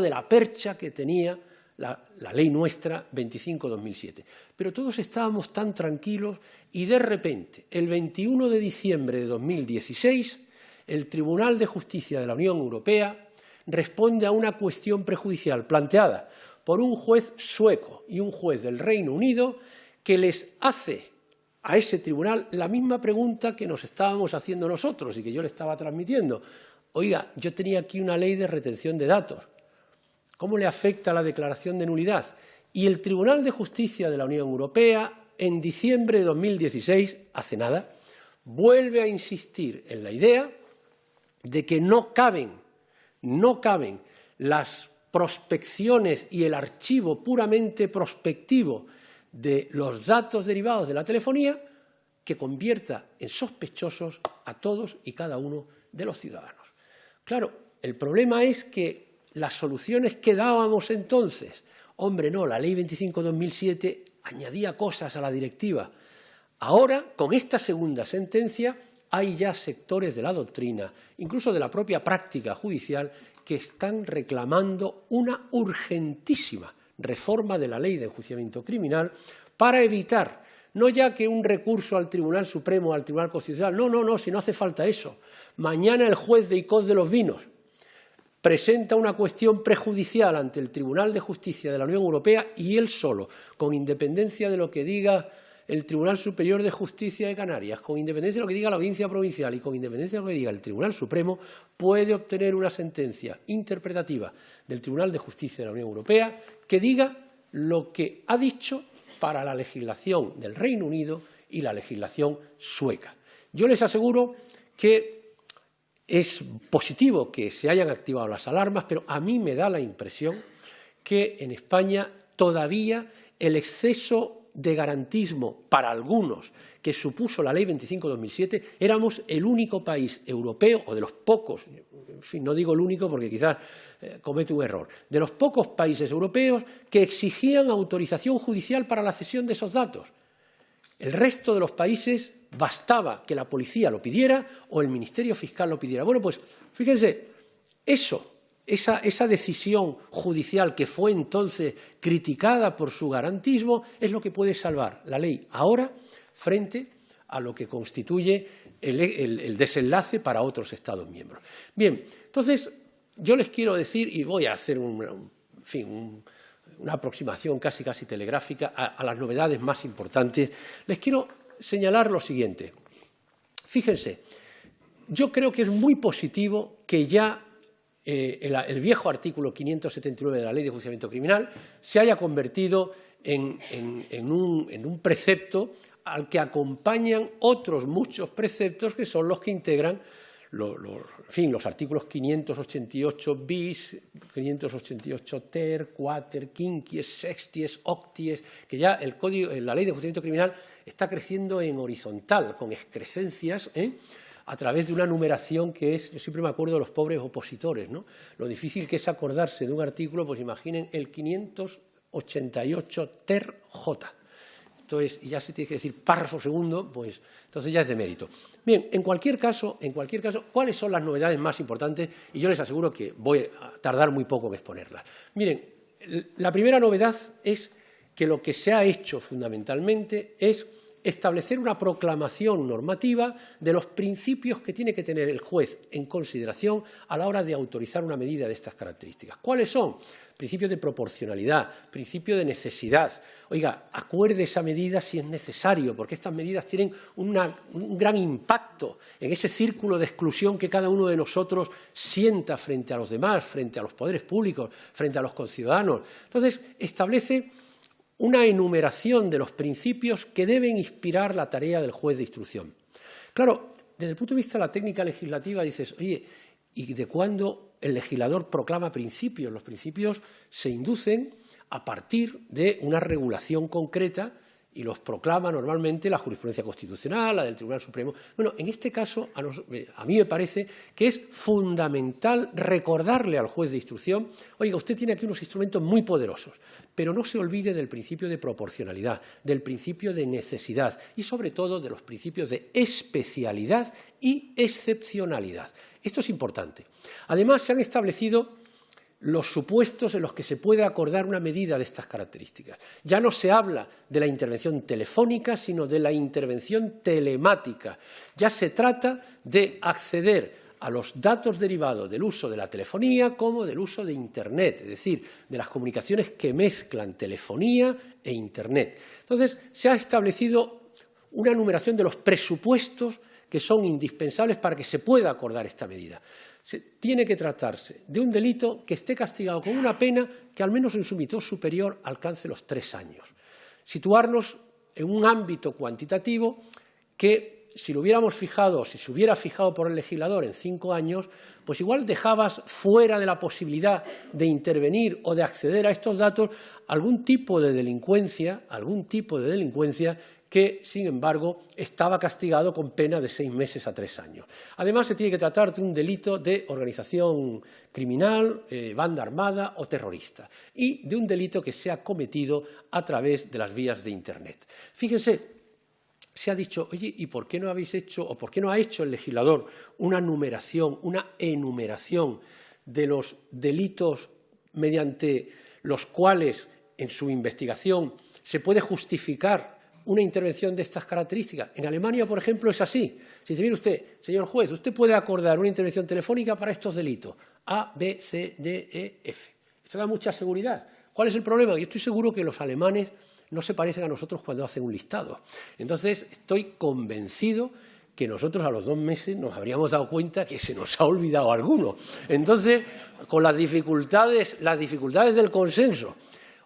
de la percha que tenía la ley nuestra 25/2007. Pero todos estábamos tan tranquilos y de repente, el 21 de diciembre de 2016, el Tribunal de Justicia de la Unión Europea responde a una cuestión prejudicial planteada por un juez sueco y un juez del Reino Unido que les hace a ese tribunal la misma pregunta que nos estábamos haciendo nosotros y que yo le estaba transmitiendo. Oiga, yo tenía aquí una ley de retención de datos. ¿Cómo le afecta la declaración de nulidad? Y el Tribunal de Justicia de la Unión Europea, en diciembre de 2016, hace nada, vuelve a insistir en la idea de que no caben las prospecciones y el archivo puramente prospectivo de los datos derivados de la telefonía que convierta en sospechosos a todos y cada uno de los ciudadanos. Claro, el problema es que las soluciones que dábamos entonces, hombre, no, la Ley 25/2007 añadía cosas a la directiva. Ahora, con esta segunda sentencia, hay ya sectores de la doctrina, incluso de la propia práctica judicial, que están reclamando una urgentísima reforma de la Ley de Enjuiciamiento Criminal para evitar, no ya que un recurso al Tribunal Supremo o al Tribunal Constitucional, no, si no hace falta eso. Mañana el juez de ICOS de los Vinos presenta una cuestión prejudicial ante el Tribunal de Justicia de la Unión Europea y él solo, con independencia de lo que diga el Tribunal Superior de Justicia de Canarias, con independencia de lo que diga la Audiencia Provincial y con independencia de lo que diga el Tribunal Supremo, puede obtener una sentencia interpretativa del Tribunal de Justicia de la Unión Europea que diga lo que ha dicho para la legislación del Reino Unido y la legislación sueca. Yo les aseguro que es positivo que se hayan activado las alarmas, pero a mí me da la impresión que en España todavía el exceso de garantismo para algunos que supuso la Ley 25/2007, éramos el único país europeo, o de los pocos, en fin, no digo el único porque quizás comete un error, de los pocos países europeos que exigían autorización judicial para la cesión de esos datos. El resto de los países bastaba que la policía lo pidiera o el Ministerio Fiscal lo pidiera. Bueno, pues fíjense, esa decisión judicial que fue entonces criticada por su garantismo es lo que puede salvar la ley ahora frente a lo que constituye el desenlace para otros Estados miembros. Bien, entonces yo les quiero decir, y voy a hacer una aproximación casi telegráfica a las novedades más importantes, les quiero señalar lo siguiente. Fíjense, yo creo que es muy positivo que ya el viejo artículo 579 de la Ley de Enjuiciamiento Criminal se haya convertido en un precepto al que acompañan otros muchos preceptos que son los que integran los artículos 588 bis, 588 ter, quater, quinquies, sexties, octies, que ya la Ley de Enjuiciamiento Criminal está creciendo en horizontal, con excrescencias, a través de una numeración que es, yo siempre me acuerdo de los pobres opositores, ¿no? Lo difícil que es acordarse de un artículo, pues imaginen el 588 ter J. Entonces, y ya se tiene que decir párrafo segundo, pues entonces ya es de mérito. Bien, en cualquier caso, ¿cuáles son las novedades más importantes? Y yo les aseguro que voy a tardar muy poco en exponerlas. Miren, la primera novedad es que lo que se ha hecho fundamentalmente es establecer una proclamación normativa de los principios que tiene que tener el juez en consideración a la hora de autorizar una medida de estas características. ¿Cuáles son? Principio de proporcionalidad, principio de necesidad. Oiga, acuerde esa medida si es necesario, porque estas medidas tienen un gran impacto en ese círculo de exclusión que cada uno de nosotros sienta frente a los demás, frente a los poderes públicos, frente a los conciudadanos. Entonces, establece una enumeración de los principios que deben inspirar la tarea del juez de instrucción. Claro, desde el punto de vista de la técnica legislativa dices, oye, ¿y de cuándo el legislador proclama principios? Los principios se inducen a partir de una regulación concreta y los proclama normalmente la jurisprudencia constitucional, la del Tribunal Supremo. Bueno, en este caso, a mí me parece que es fundamental recordarle al juez de instrucción, oiga, usted tiene aquí unos instrumentos muy poderosos, pero no se olvide del principio de proporcionalidad, del principio de necesidad y, sobre todo, de los principios de especialidad y excepcionalidad. Esto es importante. Además, se han establecido los supuestos en los que se puede acordar una medida de estas características. Ya no se habla de la intervención telefónica, sino de la intervención telemática. Ya se trata de acceder a los datos derivados del uso de la telefonía como del uso de Internet, es decir, de las comunicaciones que mezclan telefonía e Internet. Entonces, se ha establecido una numeración de los presupuestos que son indispensables para que se pueda acordar esta medida. Tiene que tratarse de un delito que esté castigado con una pena que al menos en su mitad superior alcance los 3 años. Situarnos en un ámbito cuantitativo que, si lo hubiéramos fijado, si se hubiera fijado por el legislador en 5 años, pues igual dejabas fuera de la posibilidad de intervenir o de acceder a estos datos algún tipo de delincuencia que, sin embargo, estaba castigado con pena de 6 meses a 3 años. Además, se tiene que tratar de un delito de organización criminal, banda armada o terrorista, y de un delito que se ha cometido a través de las vías de Internet. Fíjense, se ha dicho, oye, ¿y por qué no habéis hecho, o por qué no ha hecho el legislador una numeración, una enumeración de los delitos mediante los cuales en su investigación se puede justificar una intervención de estas características? En Alemania, por ejemplo, es así. Si dice, mire usted, señor juez, usted puede acordar una intervención telefónica para estos delitos, A, B, C, D, E, F. Esto da mucha seguridad. ¿Cuál es el problema? Yo estoy seguro que los alemanes no se parecen a nosotros cuando hacen un listado. Entonces, estoy convencido que nosotros a los 2 meses nos habríamos dado cuenta que se nos ha olvidado alguno. Entonces, con las dificultades del consenso,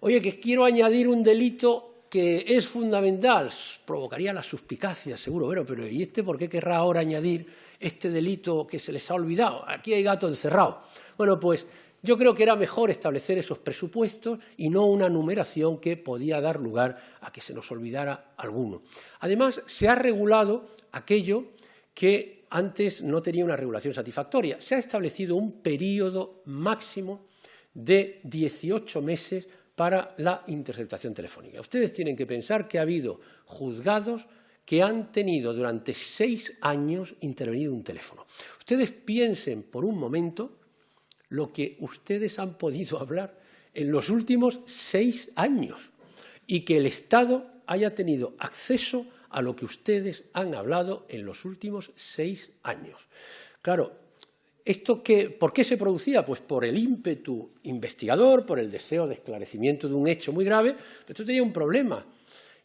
oye, que quiero añadir un delito que es fundamental, provocaría la suspicacia, seguro, bueno, pero ¿y este por qué querrá ahora añadir este delito que se les ha olvidado? Aquí hay gato encerrado. Bueno, pues yo creo que era mejor establecer esos presupuestos y no una numeración que podía dar lugar a que se nos olvidara alguno. Además, se ha regulado aquello que antes no tenía una regulación satisfactoria. Se ha establecido un período máximo de 18 meses para la interceptación telefónica. Ustedes tienen que pensar que ha habido juzgados que han tenido durante 6 años intervenido un teléfono. Ustedes piensen por un momento lo que ustedes han podido hablar en los últimos 6 años y que el Estado haya tenido acceso a lo que ustedes han hablado en los últimos 6 años. Claro, ¿por qué se producía? Pues por el ímpetu investigador, por el deseo de esclarecimiento de un hecho muy grave. Pero esto tenía un problema,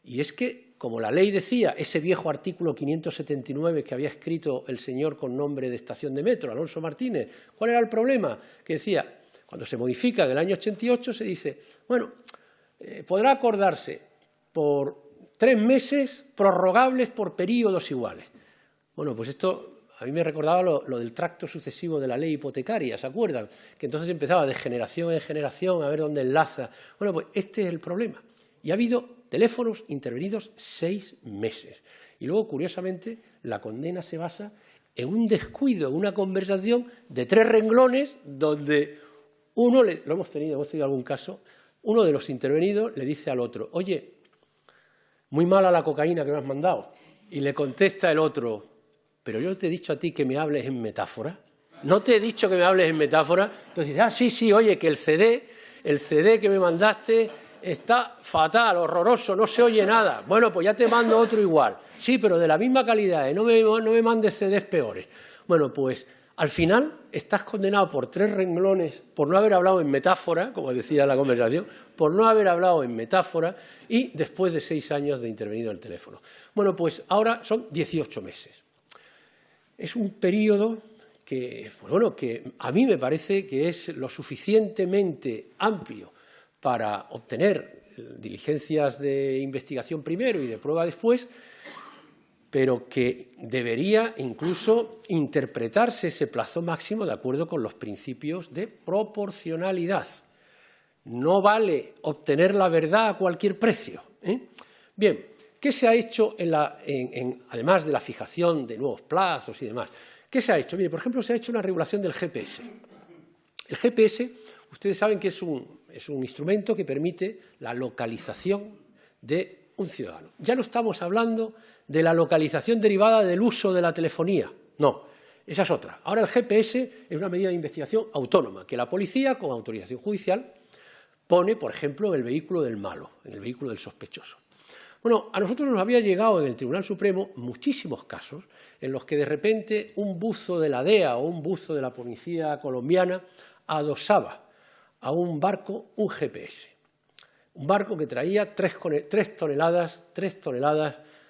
y es que, como la ley decía, ese viejo artículo 579 que había escrito el señor con nombre de estación de metro, Alonso Martínez, ¿cuál era el problema? Que decía, cuando se modifica en el año 88, se dice, bueno, podrá acordarse por 3 meses prorrogables por períodos iguales. Bueno, pues esto a mí me recordaba lo del tracto sucesivo de la ley hipotecaria, ¿se acuerdan? Que entonces empezaba de generación en generación a ver dónde enlaza. Bueno, pues este es el problema. Y ha habido teléfonos intervenidos 6 meses. Y luego, curiosamente, la condena se basa en un descuido, en una conversación de 3 renglones donde lo hemos tenido algún caso, uno de los intervenidos le dice al otro, oye, muy mala la cocaína que me has mandado. Y le contesta el otro, pero yo te he dicho a ti que me hables en metáfora. ¿No te he dicho que me hables en metáfora? Entonces dice, sí, oye, que el CD que me mandaste está fatal, horroroso, no se oye nada. Bueno, pues ya te mando otro igual. Sí, pero de la misma calidad, no me mandes CDs peores. Bueno, pues al final estás condenado por 3 renglones por no haber hablado en metáfora, como decía la conversación, por no haber hablado en metáfora y después de 6 años de intervenido el teléfono. Bueno, pues ahora son 18 meses. Es un periodo que a mí me parece que es lo suficientemente amplio para obtener diligencias de investigación primero y de prueba después, pero que debería incluso interpretarse ese plazo máximo de acuerdo con los principios de proporcionalidad. No vale obtener la verdad a cualquier precio, ¿eh? Bien, ¿qué se ha hecho además de la fijación de nuevos plazos y demás? ¿Qué se ha hecho? Mire, por ejemplo, se ha hecho una regulación del GPS. El GPS, ustedes saben que es un instrumento que permite la localización de un ciudadano. Ya no estamos hablando de la localización derivada del uso de la telefonía, no, esa es otra. Ahora el GPS es una medida de investigación autónoma que la policía, con autorización judicial, pone, por ejemplo, en el vehículo del malo, en el vehículo del sospechoso. Bueno, a nosotros nos había llegado en el Tribunal Supremo muchísimos casos en los que de repente un buzo de la DEA o un buzo de la policía colombiana adosaba a un barco un GPS. Un barco que traía 3 toneladas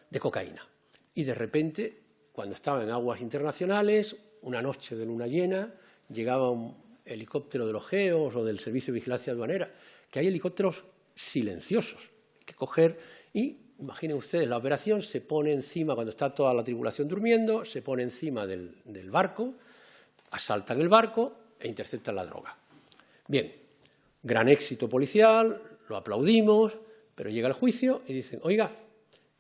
de cocaína. Y de repente cuando estaba en aguas internacionales, una noche de luna llena, llegaba un helicóptero de los GEOS o del Servicio de Vigilancia Aduanera, que hay helicópteros silenciosos, hay que coger y, imaginen ustedes, la operación se pone encima, cuando está toda la tripulación durmiendo, se pone encima del barco, asaltan el barco e interceptan la droga. Bien, gran éxito policial, lo aplaudimos, pero llega el juicio y dicen, oiga,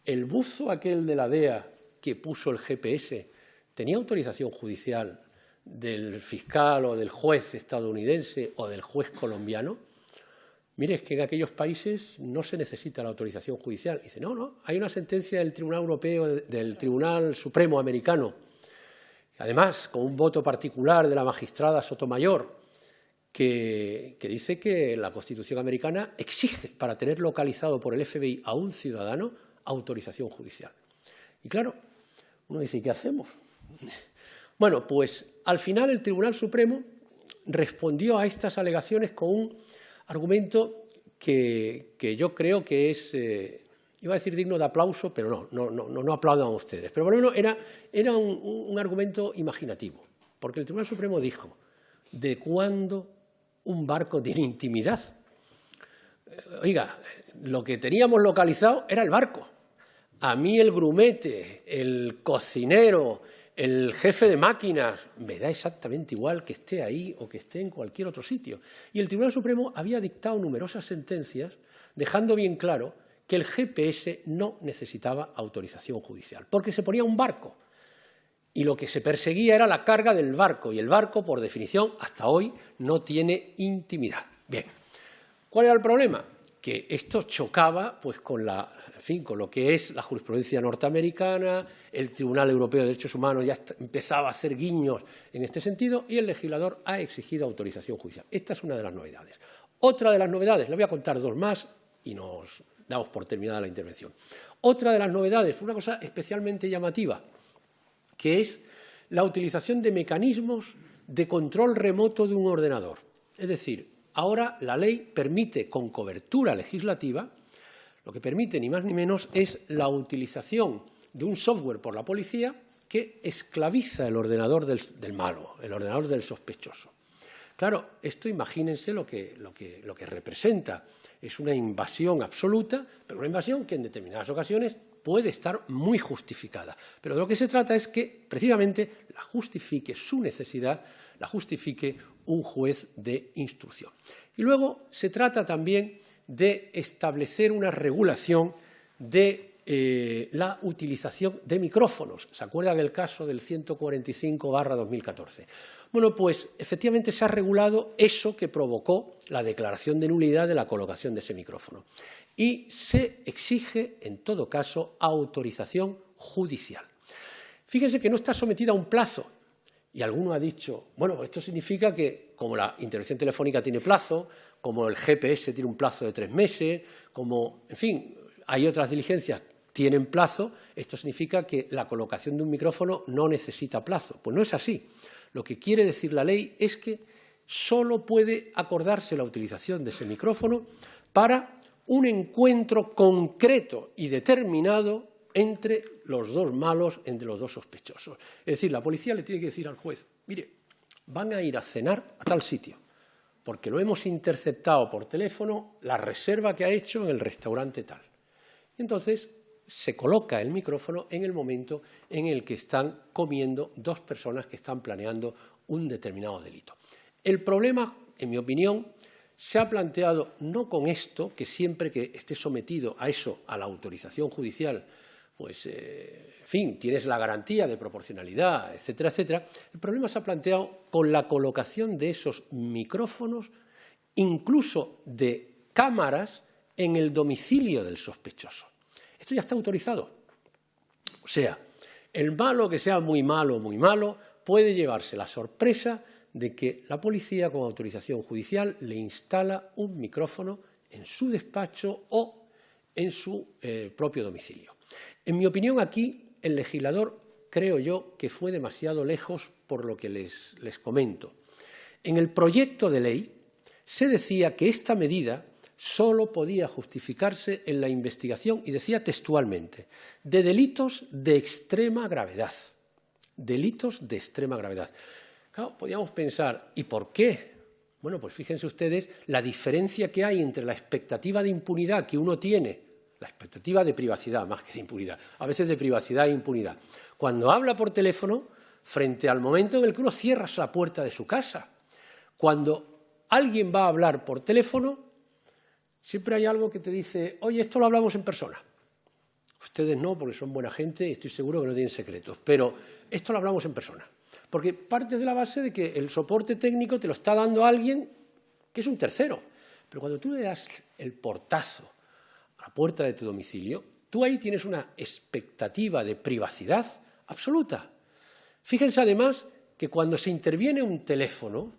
el buzo aquel de la DEA que puso el GPS tenía autorización judicial del fiscal o del juez estadounidense o del juez colombiano. Mire, es que en aquellos países no se necesita la autorización judicial. Dice, no, hay una sentencia del Tribunal Europeo, del Tribunal Supremo americano, además con un voto particular de la magistrada Sotomayor, que dice que la Constitución americana exige, para tener localizado por el FBI a un ciudadano, autorización judicial. Y claro, uno dice, ¿qué hacemos? Bueno, pues al final el Tribunal Supremo respondió a estas alegaciones con un argumento que yo creo que es, iba a decir digno de aplauso, pero no aplaudan a ustedes. Pero por lo menos era un argumento imaginativo, porque el Tribunal Supremo dijo, ¿de cuándo un barco tiene intimidad? Oiga, lo que teníamos localizado era el barco. A mí el grumete, el cocinero, el jefe de máquinas, me da exactamente igual que esté ahí o que esté en cualquier otro sitio. Y el Tribunal Supremo había dictado numerosas sentencias dejando bien claro que el GPS no necesitaba autorización judicial, porque se ponía un barco y lo que se perseguía era la carga del barco, y el barco, por definición, hasta hoy no tiene intimidad. Bien, ¿cuál era el problema? Que esto chocaba pues, con lo que es la jurisprudencia norteamericana, el Tribunal Europeo de Derechos Humanos ya empezaba a hacer guiños en este sentido y el legislador ha exigido autorización judicial. Esta es una de las novedades. Otra de las novedades, le voy a contar dos más y nos damos por terminada la intervención. Otra de las novedades, una cosa especialmente llamativa, que es la utilización de mecanismos de control remoto de un ordenador. Es decir, ahora la ley permite, con cobertura legislativa, lo que permite ni más ni menos es la utilización de un software por la policía que esclaviza el ordenador del malo, el ordenador del sospechoso. Claro, esto imagínense lo que representa. Es una invasión absoluta, pero una invasión que en determinadas ocasiones puede estar muy justificada. Pero de lo que se trata es que, precisamente, la justifique su necesidad, la justifique un juez de instrucción. Y luego se trata también de establecer una regulación de la utilización de micrófonos. ¿Se acuerdan del caso del 145/2014? Bueno, pues efectivamente se ha regulado eso que provocó la declaración de nulidad de la colocación de ese micrófono. Y se exige, en todo caso, autorización judicial. Fíjense que no está sometida a un plazo. Y alguno ha dicho, bueno, esto significa que como la intervención telefónica tiene plazo, como el GPS tiene un plazo de 3 meses, como, en fin, hay otras diligencias que tienen plazo, esto significa que la colocación de un micrófono no necesita plazo. Pues no es así. Lo que quiere decir la ley es que solo puede acordarse la utilización de ese micrófono para un encuentro concreto y determinado entre los dos malos, entre los dos sospechosos. Es decir, la policía le tiene que decir al juez, mire, van a ir a cenar a tal sitio, porque lo hemos interceptado por teléfono, la reserva que ha hecho en el restaurante tal. Y entonces se coloca el micrófono en el momento en el que están comiendo dos personas que están planeando un determinado delito. El problema, en mi opinión, se ha planteado no con esto, que siempre que esté sometido a eso, a la autorización judicial, pues, en fin, tienes la garantía de proporcionalidad, etcétera, etcétera. El problema se ha planteado con la colocación de esos micrófonos, incluso de cámaras, en el domicilio del sospechoso. Esto ya está autorizado. O sea, el malo que sea muy malo, puede llevarse la sorpresa de que la policía, con autorización judicial, le instala un micrófono en su despacho o en su propio domicilio. En mi opinión, aquí el legislador, creo yo, que fue demasiado lejos por lo que les comento. En el proyecto de ley se decía que esta medida solo podía justificarse en la investigación, y decía textualmente, de delitos de extrema gravedad. Delitos de extrema gravedad. Claro, podríamos pensar, ¿y por qué? Bueno, pues fíjense ustedes la diferencia que hay entre la expectativa de impunidad que uno tiene, la expectativa de privacidad más que de impunidad, a veces de privacidad e impunidad, cuando habla por teléfono frente al momento en el que uno cierra la puerta de su casa. Cuando alguien va a hablar por teléfono, siempre hay algo que te dice, oye, esto lo hablamos en persona. Ustedes no, porque son buena gente y estoy seguro que no tienen secretos, pero esto lo hablamos en persona. Porque parte de la base de que el soporte técnico te lo está dando alguien que es un tercero. Pero cuando tú le das el portazo a la puerta de tu domicilio, tú ahí tienes una expectativa de privacidad absoluta. Fíjense además que cuando se interviene un teléfono,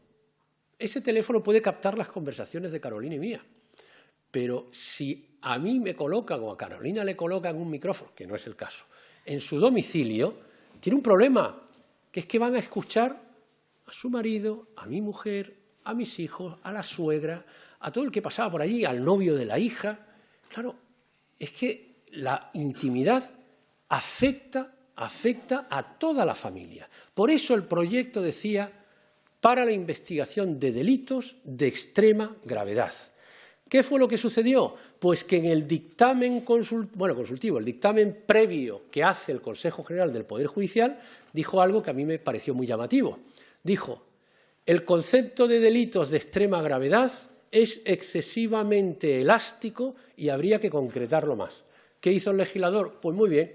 ese teléfono puede captar las conversaciones de Carolina y mía. Pero si a mí me colocan o a Carolina le colocan un micrófono, que no es el caso, en su domicilio, tiene un problema, que es que van a escuchar a su marido, a mi mujer, a mis hijos, a la suegra, a todo el que pasaba por allí, al novio de la hija. Claro, es que la intimidad afecta a toda la familia. Por eso el proyecto decía para la investigación de delitos de extrema gravedad. ¿Qué fue lo que sucedió? Pues que en el dictamen consultivo, el dictamen previo que hace el Consejo General del Poder Judicial, dijo algo que a mí me pareció muy llamativo. Dijo, el concepto de delitos de extrema gravedad es excesivamente elástico y habría que concretarlo más. ¿Qué hizo el legislador? Pues muy bien,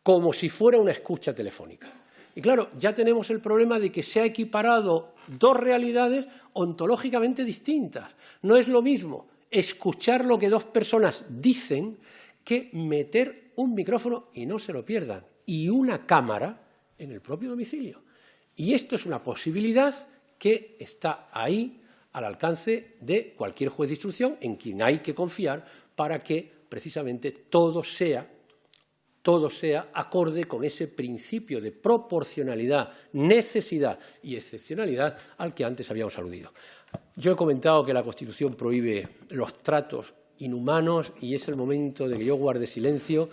como si fuera una escucha telefónica. Y claro, ya tenemos el problema de que se ha equiparado dos realidades ontológicamente distintas. No es lo mismo escuchar lo que dos personas dicen que meter un micrófono, y no se lo pierdan, y una cámara en el propio domicilio. Y esto es una posibilidad que está ahí al alcance de cualquier juez de instrucción en quien hay que confiar para que precisamente todo sea acorde con ese principio de proporcionalidad, necesidad y excepcionalidad al que antes habíamos aludido. Yo he comentado que la Constitución prohíbe los tratos inhumanos y es el momento de que yo guarde silencio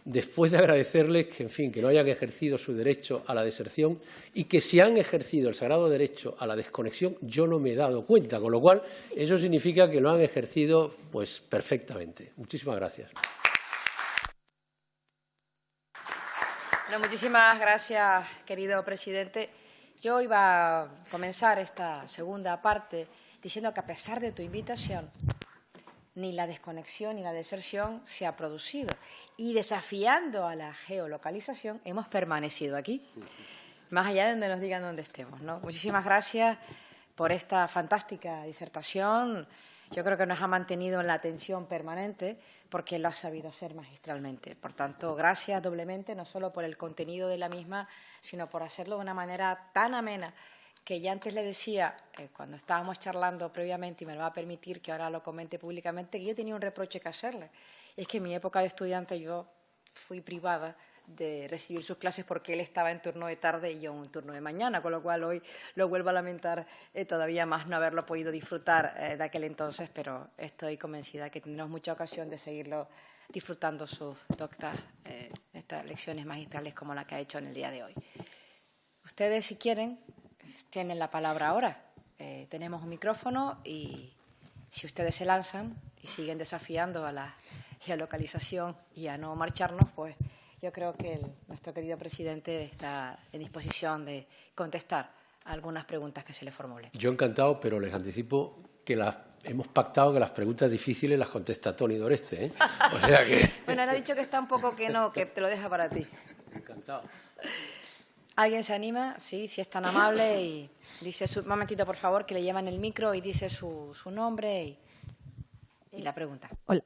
después de agradecerles que, en fin, que no hayan ejercido su derecho a la deserción y que si han ejercido el sagrado derecho a la desconexión, yo no me he dado cuenta, con lo cual eso significa que lo han ejercido pues perfectamente. Muchísimas gracias. Bueno, muchísimas gracias, querido presidente. Yo iba a comenzar esta segunda parte diciendo que a pesar de tu invitación, ni la desconexión ni la deserción se ha producido. Y desafiando a la geolocalización, hemos permanecido aquí, más allá de donde nos digan dónde estemos, ¿no? Muchísimas gracias por esta fantástica disertación. Yo creo que nos ha mantenido en la atención permanente porque lo ha sabido hacer magistralmente. Por tanto, gracias doblemente, no solo por el contenido de la misma, sino por hacerlo de una manera tan amena que ya antes le decía, cuando estábamos charlando previamente, y me lo va a permitir que ahora lo comente públicamente, que yo tenía un reproche que hacerle. Es que en mi época de estudiante yo fui privada de recibir sus clases porque él estaba en turno de tarde y yo en turno de mañana, con lo cual hoy lo vuelvo a lamentar todavía más no haberlo podido disfrutar de aquel entonces, pero estoy convencida que tendremos mucha ocasión de seguirlo disfrutando sus doctas, estas lecciones magistrales como la que ha hecho en el día de hoy. Ustedes, si quieren, tienen la palabra ahora. Tenemos un micrófono y si ustedes se lanzan y siguen desafiando a la geolocalización y a no marcharnos, pues yo creo que nuestro querido presidente está en disposición de contestar a algunas preguntas que se le formulen. Yo encantado, pero les anticipo que hemos pactado que las preguntas difíciles las contesta Toni Doreste, ¿eh? O sea que... Bueno, él ha dicho que está un poco que no, que te lo deja para ti. Encantado. ¿Alguien se anima? Sí, si es tan amable y dice un momentito, por favor, que le llevan el micro y dice su nombre y la pregunta. Hola.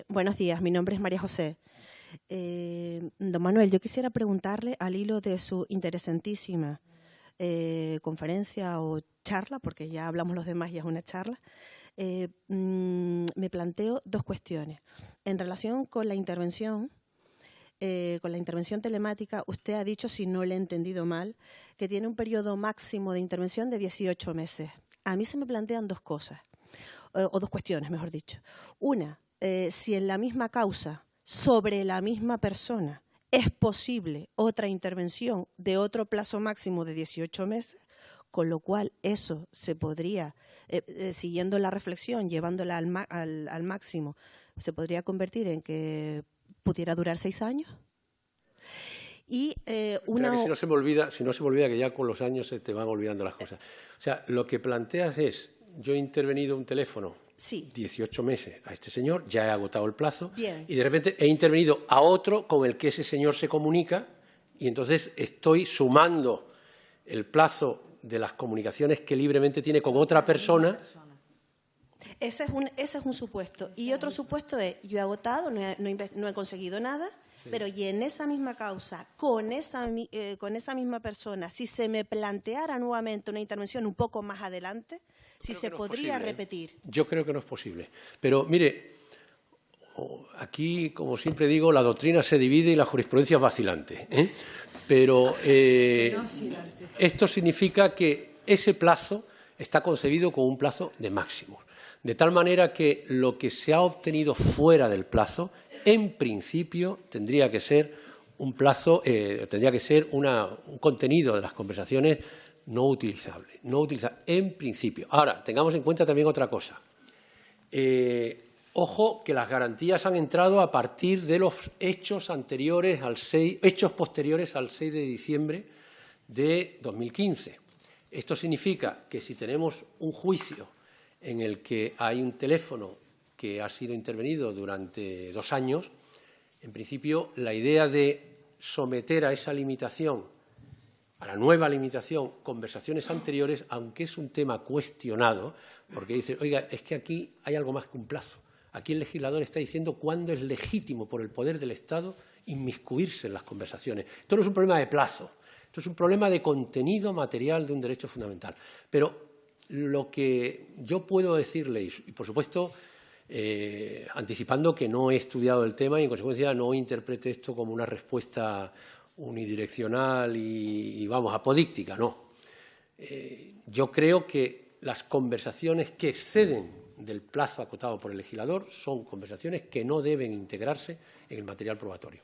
Buenos días, mi nombre es María José. Don Manuel, yo quisiera preguntarle al hilo de su interesantísima conferencia o charla, porque ya hablamos los demás y es una charla, me planteo dos cuestiones. En relación con la intervención telemática, usted ha dicho, si no le he entendido mal, que tiene un periodo máximo de intervención de 18 meses. A mí se me plantean dos cosas, o dos cuestiones, mejor dicho. Una, si en la misma causa, sobre la misma persona, es posible otra intervención de otro plazo máximo de 18 meses, con lo cual eso se podría, siguiendo la reflexión, llevándola al máximo, se podría convertir en que pudiera durar 6 años. Y si no se me olvida que ya con los años se te van olvidando las cosas. O sea, lo que planteas es, yo he intervenido un teléfono 18 meses a este señor, ya he agotado el plazo, y de repente he intervenido a otro con el que ese señor se comunica, y entonces estoy sumando el plazo de las comunicaciones que libremente tiene con otra persona. Ese es un supuesto. Y otro supuesto es, yo he agotado, no he conseguido nada, pero y en esa misma causa, con esa misma persona, si se me planteara nuevamente una intervención un poco más adelante, si se podría repetir. Yo creo que no es posible. Pero, mire, aquí, como siempre digo, la doctrina se divide y la jurisprudencia es vacilante, ¿eh? Pero esto significa que ese plazo está concebido como un plazo de máximos. De tal manera que lo que se ha obtenido fuera del plazo, en principio, tendría que ser un plazo, tendría que ser un contenido de las conversaciones no utilizable, en principio. Ahora, tengamos en cuenta también otra cosa. Ojo que las garantías han entrado a partir de los hechos posteriores al 6 de diciembre de 2015. Esto significa que si tenemos un juicio en el que hay un teléfono que ha sido intervenido durante 2 años, en principio la idea de someter a esa limitación, a la nueva limitación, conversaciones anteriores, aunque es un tema cuestionado, porque dice, oiga, es que aquí hay algo más que un plazo. Aquí el legislador está diciendo cuándo es legítimo por el poder del Estado inmiscuirse en las conversaciones. Esto no es un problema de plazo, esto es un problema de contenido material de un derecho fundamental. Pero lo que yo puedo decirle, y por supuesto, anticipando que no he estudiado el tema y en consecuencia no interprete esto como una respuesta unidireccional y vamos, apodíctica, no. Yo creo que las conversaciones que exceden del plazo acotado por el legislador son conversaciones que no deben integrarse en el material probatorio.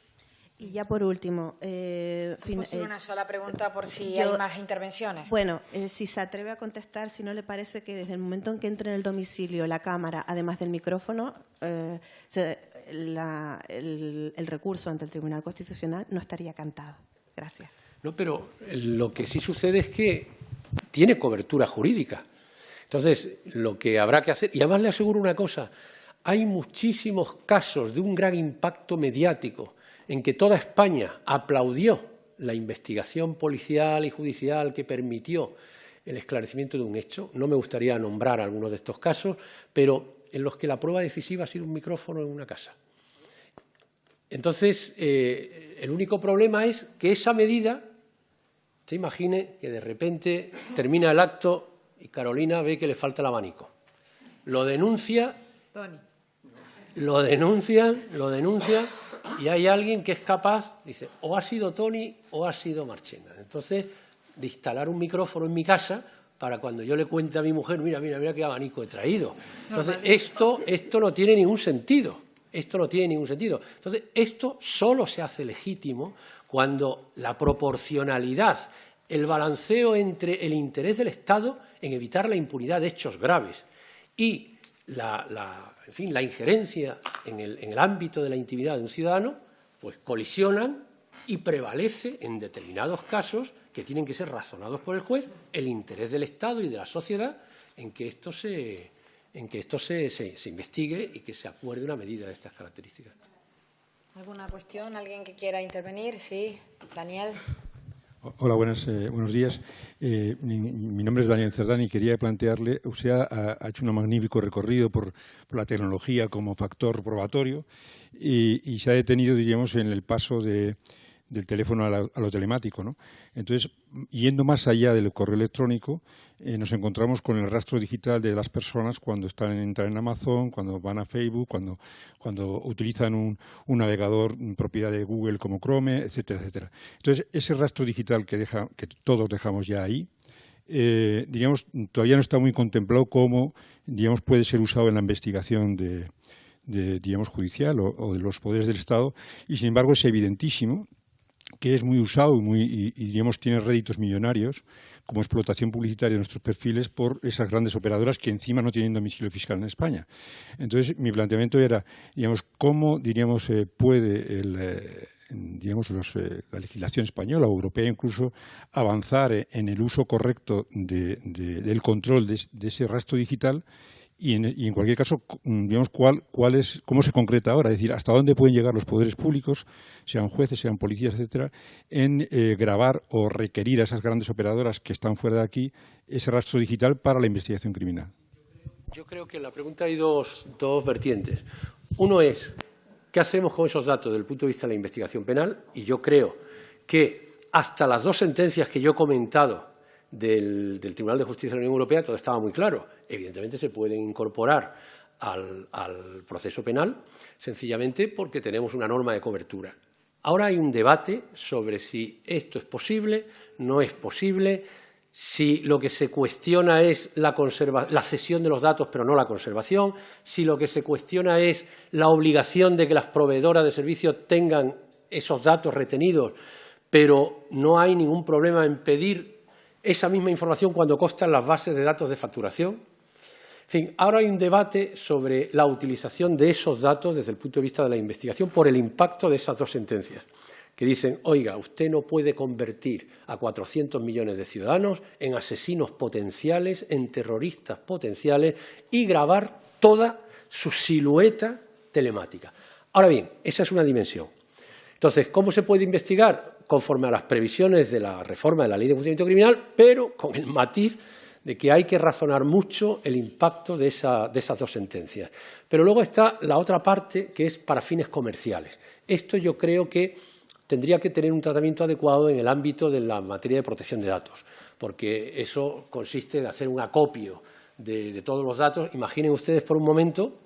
Y ya por último... una sola pregunta por si hay más intervenciones. Bueno, si se atreve a contestar, si no le parece que desde el momento en que entre en el domicilio la cámara, además del micrófono, el recurso ante el Tribunal Constitucional no estaría cantado. Gracias. No, pero lo que sí sucede es que tiene cobertura jurídica. Entonces, lo que habrá que hacer, y además le aseguro una cosa, hay muchísimos casos de un gran impacto mediático en que toda España aplaudió la investigación policial y judicial que permitió el esclarecimiento de un hecho. No me gustaría nombrar algunos de estos casos, pero en los que la prueba decisiva ha sido un micrófono en una casa. Entonces, el único problema es que esa medida, se imagine que de repente termina el acto y Carolina ve que le falta el abanico. Lo denuncia, y hay alguien que es capaz, dice, o ha sido Toni o ha sido Marchena. Entonces, de instalar un micrófono en mi casa para cuando yo le cuente a mi mujer, mira qué abanico he traído. Entonces, esto no tiene ningún sentido. Entonces, esto solo se hace legítimo cuando la proporcionalidad, el balanceo entre el interés del Estado en evitar la impunidad de hechos graves y la injerencia en el ámbito de la intimidad de un ciudadano, pues colisionan y prevalece en determinados casos que tienen que ser razonados por el juez el interés del Estado y de la sociedad en que esto se investigue y que se acuerde una medida de estas características. ¿Alguna cuestión? ¿Alguien que quiera intervenir? Sí, Daniel. Hola, buenos días. Mi nombre es Daniel Cerdán y quería plantearle, usted ha hecho un magnífico recorrido por la tecnología como factor probatorio y se ha detenido, diríamos, en el paso del teléfono a lo telemático, ¿no? Entonces, yendo más allá del correo electrónico, nos encontramos con el rastro digital de las personas cuando entran en Amazon, cuando van a Facebook, cuando utilizan un navegador propiedad de Google como Chrome, etcétera, etcétera. Entonces, ese rastro digital que todos dejamos ya ahí, diríamos, todavía no está muy contemplado cómo, digamos, puede ser usado en la investigación digamos, judicial o de los poderes del Estado, y sin embargo es evidentísimo que es muy usado y digamos, tiene réditos millonarios como explotación publicitaria de nuestros perfiles por esas grandes operadoras que encima no tienen domicilio fiscal en España. Entonces, mi planteamiento era, digamos, cómo, diríamos, puede la legislación española o europea incluso avanzar en el uso correcto del control de ese rastro digital y en cualquier caso, digamos, cómo se concreta ahora, es decir, hasta dónde pueden llegar los poderes públicos, sean jueces, sean policías, etcétera, en grabar o requerir a esas grandes operadoras que están fuera de aquí ese rastro digital para la investigación criminal. Yo creo que en la pregunta hay dos vertientes. Uno es, ¿qué hacemos con esos datos desde el punto de vista de la investigación penal? Y yo creo que hasta las dos sentencias que yo he comentado del Tribunal de Justicia de la Unión Europea todo estaba muy claro. Evidentemente se pueden incorporar al proceso penal sencillamente porque tenemos una norma de cobertura. Ahora hay un debate sobre si esto es posible, no es posible, si lo que se cuestiona es la cesión de los datos pero no la conservación, si lo que se cuestiona es la obligación de que las proveedoras de servicios tengan esos datos retenidos, pero no hay ningún problema en pedir esa misma información cuando constan las bases de datos de facturación. En fin, ahora hay un debate sobre la utilización de esos datos desde el punto de vista de la investigación por el impacto de esas dos sentencias, que dicen, oiga, usted no puede convertir a 400 millones de ciudadanos en asesinos potenciales, en terroristas potenciales y grabar toda su silueta telemática. Ahora bien, esa es una dimensión. Entonces, ¿cómo se puede investigar? Conforme a las previsiones de la reforma de la Ley de Enjuiciamiento Criminal, pero con el matiz de que hay que razonar mucho el impacto de esas dos sentencias. Pero luego está la otra parte, que es para fines comerciales. Esto yo creo que tendría que tener un tratamiento adecuado en el ámbito de la materia de protección de datos, porque eso consiste en hacer un acopio de todos los datos. Imaginen ustedes por un momento,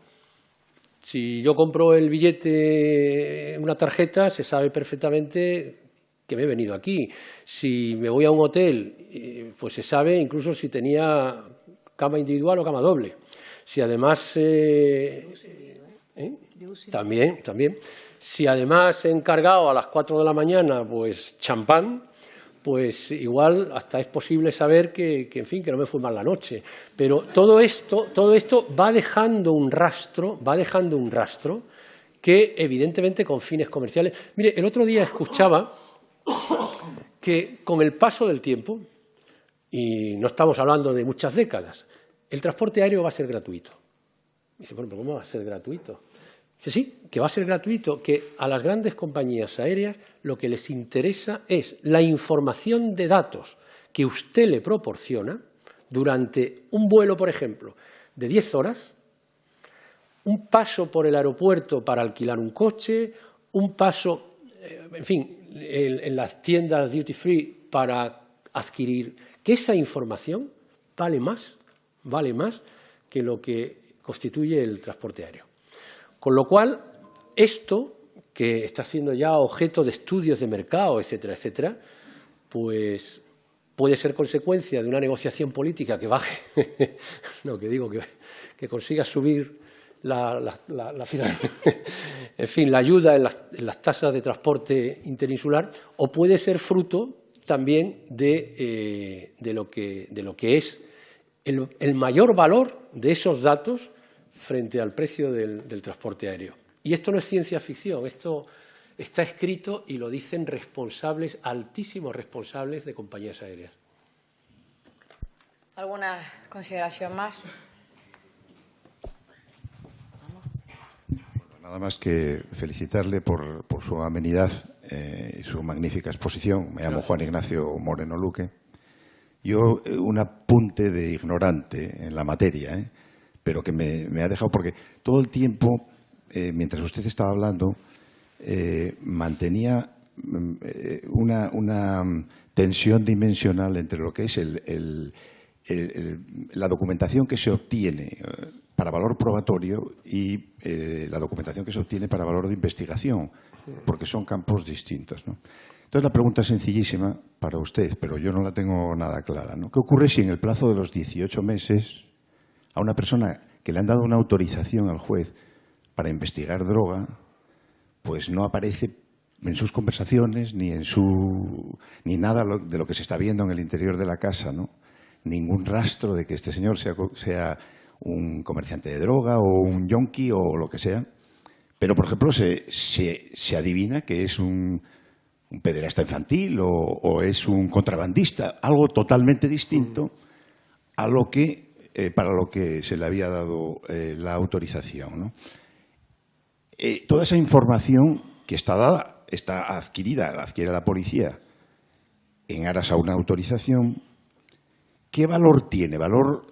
si yo compro el billete, una tarjeta, se sabe perfectamente que me he venido aquí. Si me voy a un hotel, pues se sabe incluso si tenía cama individual o cama doble. Si además también. Si además he encargado a las 4 de la mañana pues champán, pues igual hasta es posible saber que en fin, que no me fue mal la noche. Pero todo esto va dejando un rastro que evidentemente con fines comerciales. Mire, el otro día escuchaba que con el paso del tiempo, y no estamos hablando de muchas décadas, el transporte aéreo va a ser gratuito. Dice, bueno, ¿pero cómo va a ser gratuito? Que sí, que va a ser gratuito, que a las grandes compañías aéreas lo que les interesa es la información de datos que usted le proporciona durante un vuelo, por ejemplo, de 10 horas, un paso por el aeropuerto para alquilar un coche, un paso, en fin, en las tiendas duty free para adquirir, que esa información vale más que lo que constituye el transporte aéreo. Con lo cual, esto, que está siendo ya objeto de estudios de mercado, etcétera, etcétera, pues puede ser consecuencia de una negociación política que baje, no, que digo que consiga subir en fin, la ayuda en las tasas de transporte interinsular, o puede ser fruto también de lo que es el mayor valor de esos datos frente al precio del transporte aéreo. Y esto no es ciencia ficción, esto está escrito y lo dicen responsables, altísimos responsables de compañías aéreas. ¿Alguna consideración más? Nada más que felicitarle por su amenidad y su magnífica exposición. Me llamo Juan Ignacio Moreno Luque. Yo, un apunte de ignorante en la materia, pero que me ha dejado, porque todo el tiempo, mientras usted estaba hablando, mantenía una tensión dimensional entre lo que es la documentación que se obtiene para valor probatorio y la documentación que se obtiene para valor de investigación, porque son campos distintos, ¿no? Entonces, la pregunta es sencillísima para usted, pero yo no la tengo nada clara, ¿no? ¿Qué ocurre si en el plazo de los 18 meses a una persona que le han dado una autorización al juez para investigar droga, pues no aparece en sus conversaciones, ni nada de lo que se está viendo en el interior de la casa, ¿no? Ningún rastro de que este señor sea un comerciante de droga o un yonki o lo que sea. Pero, por ejemplo, se adivina que es un pederasta infantil o es un contrabandista, algo totalmente distinto a lo que para lo que se le había dado la autorización, ¿no? Toda esa información que está dada, está adquirida, la adquiere la policía en aras a una autorización. ¿Qué valor tiene? ¿Valor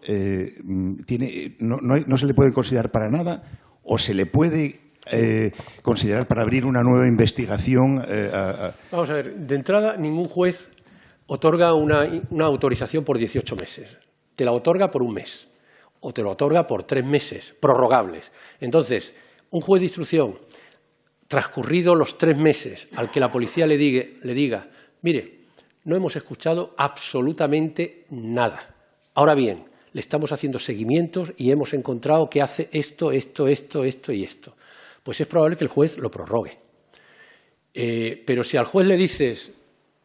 tiene? No se le puede considerar para nada o se le puede considerar para abrir una nueva investigación? Vamos a ver, de entrada ningún juez otorga una autorización por 18 meses. Te la otorga por un mes o te la otorga por 3 meses, prorrogables. Entonces, un juez de instrucción, transcurridos los 3 meses, al que la policía le diga, mire, no hemos escuchado absolutamente nada. Ahora bien, le estamos haciendo seguimientos y hemos encontrado que hace esto y esto. Pues es probable que el juez lo prorrogue. Pero si al juez le dices,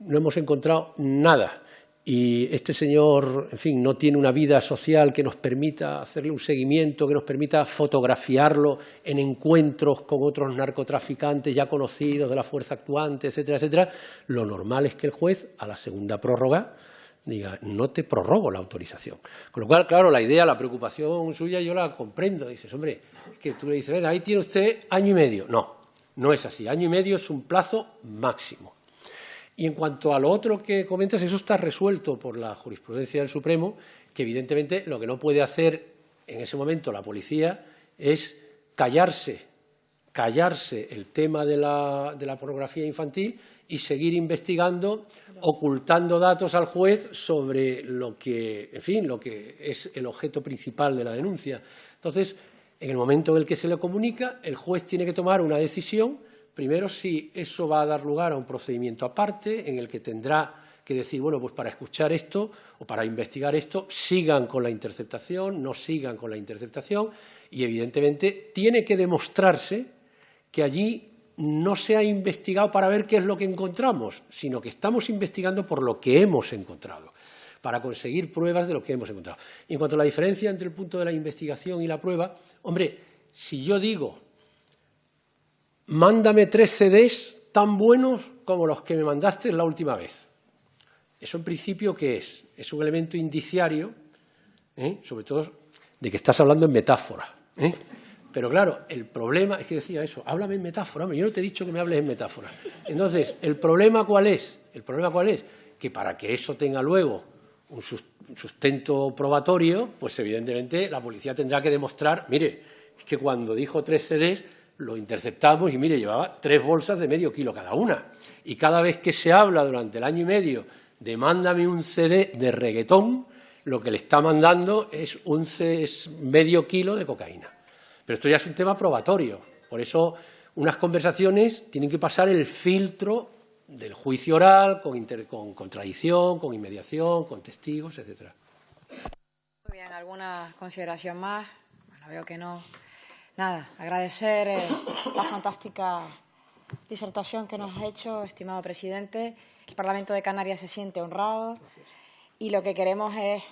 no hemos encontrado nada y este señor, en fin, no tiene una vida social que nos permita hacerle un seguimiento, que nos permita fotografiarlo en encuentros con otros narcotraficantes ya conocidos de la fuerza actuante, etcétera, etcétera, lo normal es que el juez, a la segunda prórroga, diga, no te prorrogo la autorización. Con lo cual, claro, la idea, la preocupación suya, yo la comprendo. Dices, hombre, es que tú le dices, venga, ahí tiene usted año y medio. No, no es así. Año y medio es un plazo máximo. Y en cuanto a lo otro que comentas, eso está resuelto por la jurisprudencia del Supremo, que evidentemente lo que no puede hacer en ese momento la policía es callarse el tema de la pornografía infantil y seguir investigando, ocultando datos al juez sobre lo que es el objeto principal de la denuncia. Entonces, en el momento en el que se le comunica, el juez tiene que tomar una decisión. Primero, si eso va a dar lugar a un procedimiento aparte en el que tendrá que decir, bueno, pues para escuchar esto o para investigar esto, sigan con la interceptación, no sigan con la interceptación y, evidentemente, tiene que demostrarse que allí no se ha investigado para ver qué es lo que encontramos, sino que estamos investigando por lo que hemos encontrado, para conseguir pruebas de lo que hemos encontrado. Y en cuanto a la diferencia entre el punto de la investigación y la prueba, hombre, si yo digo, mándame 3 CDs tan buenos como los que me mandaste la última vez. Eso, en principio, ¿qué es? Es un elemento indiciario, sobre todo de que estás hablando en metáfora. Pero, claro, el problema es que decía eso, háblame en metáfora. Hombre, yo no te he dicho que me hables en metáfora. Entonces, ¿el problema cuál es? El problema cuál es, que para que eso tenga luego un sustento probatorio, pues evidentemente la policía tendrá que demostrar, mire, es que cuando dijo 3 CDs, lo interceptamos y, mire, llevaba 3 bolsas de medio kilo cada una. Y cada vez que se habla durante el año y medio de mándame un CD de reggaetón, lo que le está mandando es medio kilo de cocaína. Pero esto ya es un tema probatorio. Por eso, unas conversaciones tienen que pasar el filtro del juicio oral, con contradicción, con inmediación, con testigos, etcétera. Muy bien, ¿alguna consideración más? Bueno, veo que no. Nada, agradecer la fantástica disertación que nos ha hecho, estimado presidente. El Parlamento de Canarias se siente honrado y lo que queremos es...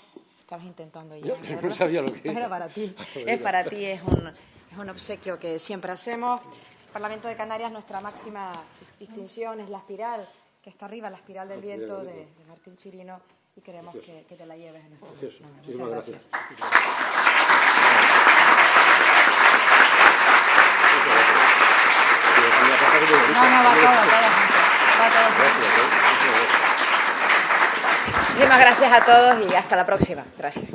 Estabas intentando ya. Yo no sabía lo que era. Era para ti. Es para ti, es un obsequio que siempre hacemos. El Parlamento de Canarias, nuestra máxima distinción es la espiral, que está arriba, la espiral del viento de Martín Chirino, y queremos que te la lleves en nuestro nombre. Muchas gracias. No, va todo. Muchísimas gracias a todos y hasta la próxima. Gracias.